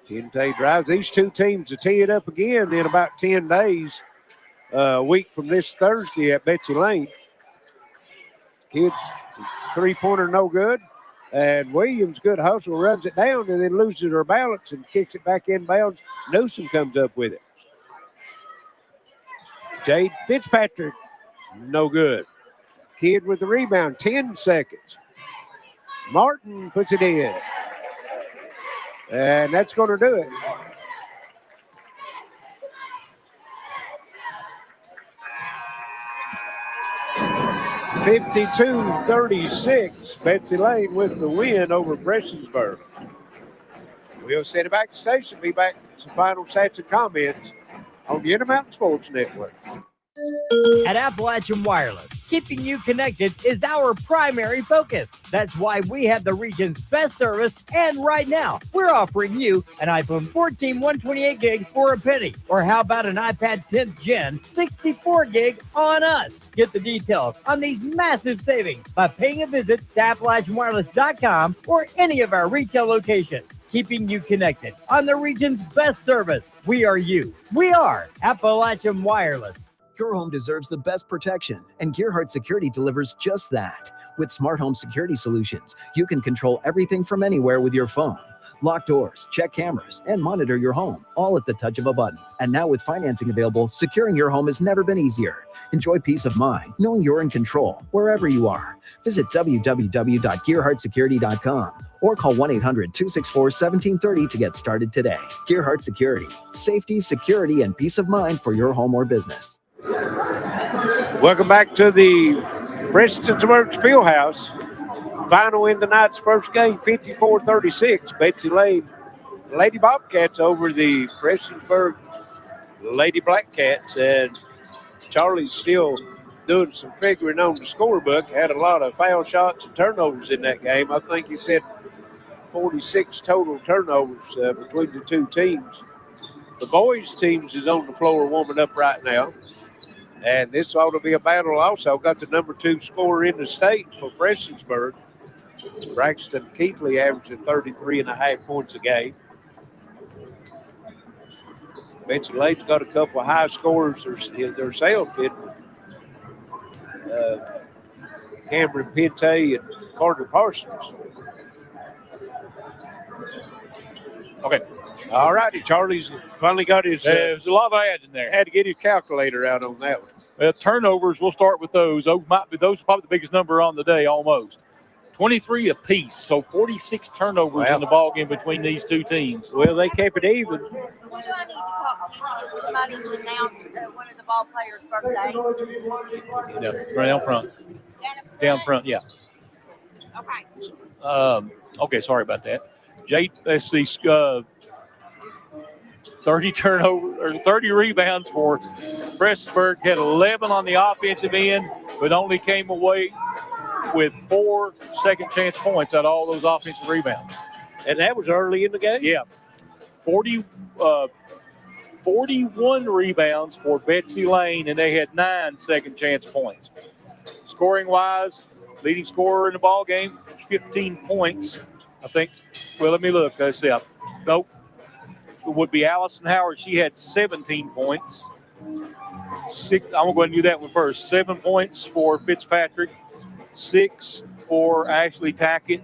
Pente drives. These two teams will tee it up again in about 10 days, a week from this Thursday at Betsy Layne. Kidd's three-pointer no good. And Williams, good hustle, runs it down and then loses her balance and kicks it back inbounds. Newsom comes up with it. Jade Fitzpatrick, no good. Kidd with the rebound, 10 seconds. Martin puts it in. And that's going to do it. (52-36). Betsy Layne with the win over Prestonsburg. We'll send it back to station. Be back to some final stats and comments on the Intermountain Sports Network. At Appalachian Wireless, keeping you connected is our primary focus. That's why we have the region's best service, and right now, we're offering you an iPhone 14 128 gig for a penny. Or how about an iPad 10th Gen 64 gig on us? Get the details on these massive savings by paying a visit to AppalachianWireless.com or any of our retail locations. Keeping you connected on the region's best service. We are you. We are Appalachian Wireless. Your home deserves the best protection, and Gearhart Security delivers just that. With smart home security solutions, you can control everything from anywhere with your phone. Lock doors, check cameras, and monitor your home, all at the touch of a button. And now with financing available, securing your home has never been easier. Enjoy peace of mind, knowing you're in control, wherever you are. Visit www.gearhartsecurity.com or call 1-800-264-1730 to get started today. Gearhart Security. Safety, security, and peace of mind for your home or business. Welcome back to the Prestonsburg Fieldhouse. Final in the night's first game, 54-36. Betsy Layne, Lady Bobcats over the Prestonsburg Lady Black Cats. And Charlie's still doing some figuring on the scorebook. Had a lot of foul shots and turnovers in that game. I think he said 46 total turnovers between the two teams. The boys' teams is on the floor warming up right now. And this ought to be a battle also. Got the number 2 scorer in the state for Prestonsburg. Braxton Keithley averaging 33.5 points a game. Betsy Layne's got a couple of high scorers themselves. Cameron Pente and Carter Parsons. Okay. All righty, Charlie's finally got his. There's a lot of add in there. Had to get his calculator out on that one. Turnovers, we'll start with those. Those are probably the biggest number on the day, almost. 23 apiece, so 46 turnovers in the ball game between these two teams. Well, they kept it even. Who do I need to talk to? Somebody to announce one of the ball players' birthday? Yeah, right down front, yeah. Okay. Okay, sorry about that. Jade, let's see, 30 rebounds for Prestonsburg. Had 11 on the offensive end, but only came away with 4 second chance points out of all those offensive rebounds. And that was early in the game? Yeah. 41 rebounds for Betsy Layne, and they had 9 second chance points. Scoring wise, leading scorer in the ball game, 15 points, I think. Well, let me look. Nope. It would be Allison Howard. She had 17 points. I'm going to go ahead and do that one first. 7 points for Fitzpatrick, 6 for Ashley Tackett,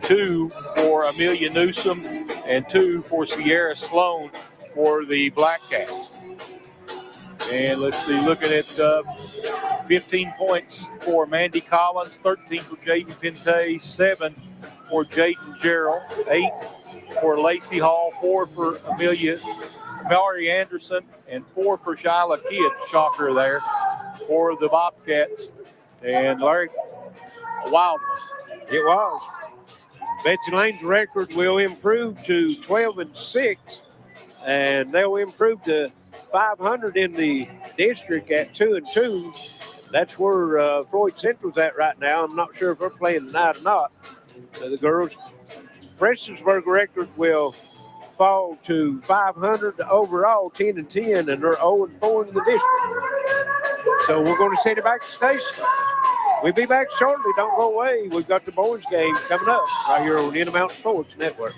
2 for Amelia Newsom, and 2 for Sierra Sloan for the Black Cats. And let's see, looking at 15 points for Mandy Collins, 13 for Jaden Pente, 7 for Jaden Gerald, 8 for Lacey Hall, 4 for Mallory Anderson, and 4 for Shyla Kidd. Shocker there for the Bobcats. And Larry, a wild one. It was. Betsy Layne's record will improve to 12-6, and they'll improve to 500 in the district at 2-2. That's where Floyd Central's at right now. I'm not sure if they're playing tonight or not. The girls' Prestonsburg record will fall to 500 overall, 10-10, and they're 0-4 in the district. So we're going to send it back to the station. We'll be back shortly. Don't go away. We've got the boys' game coming up right here on Intermountain Sports Network.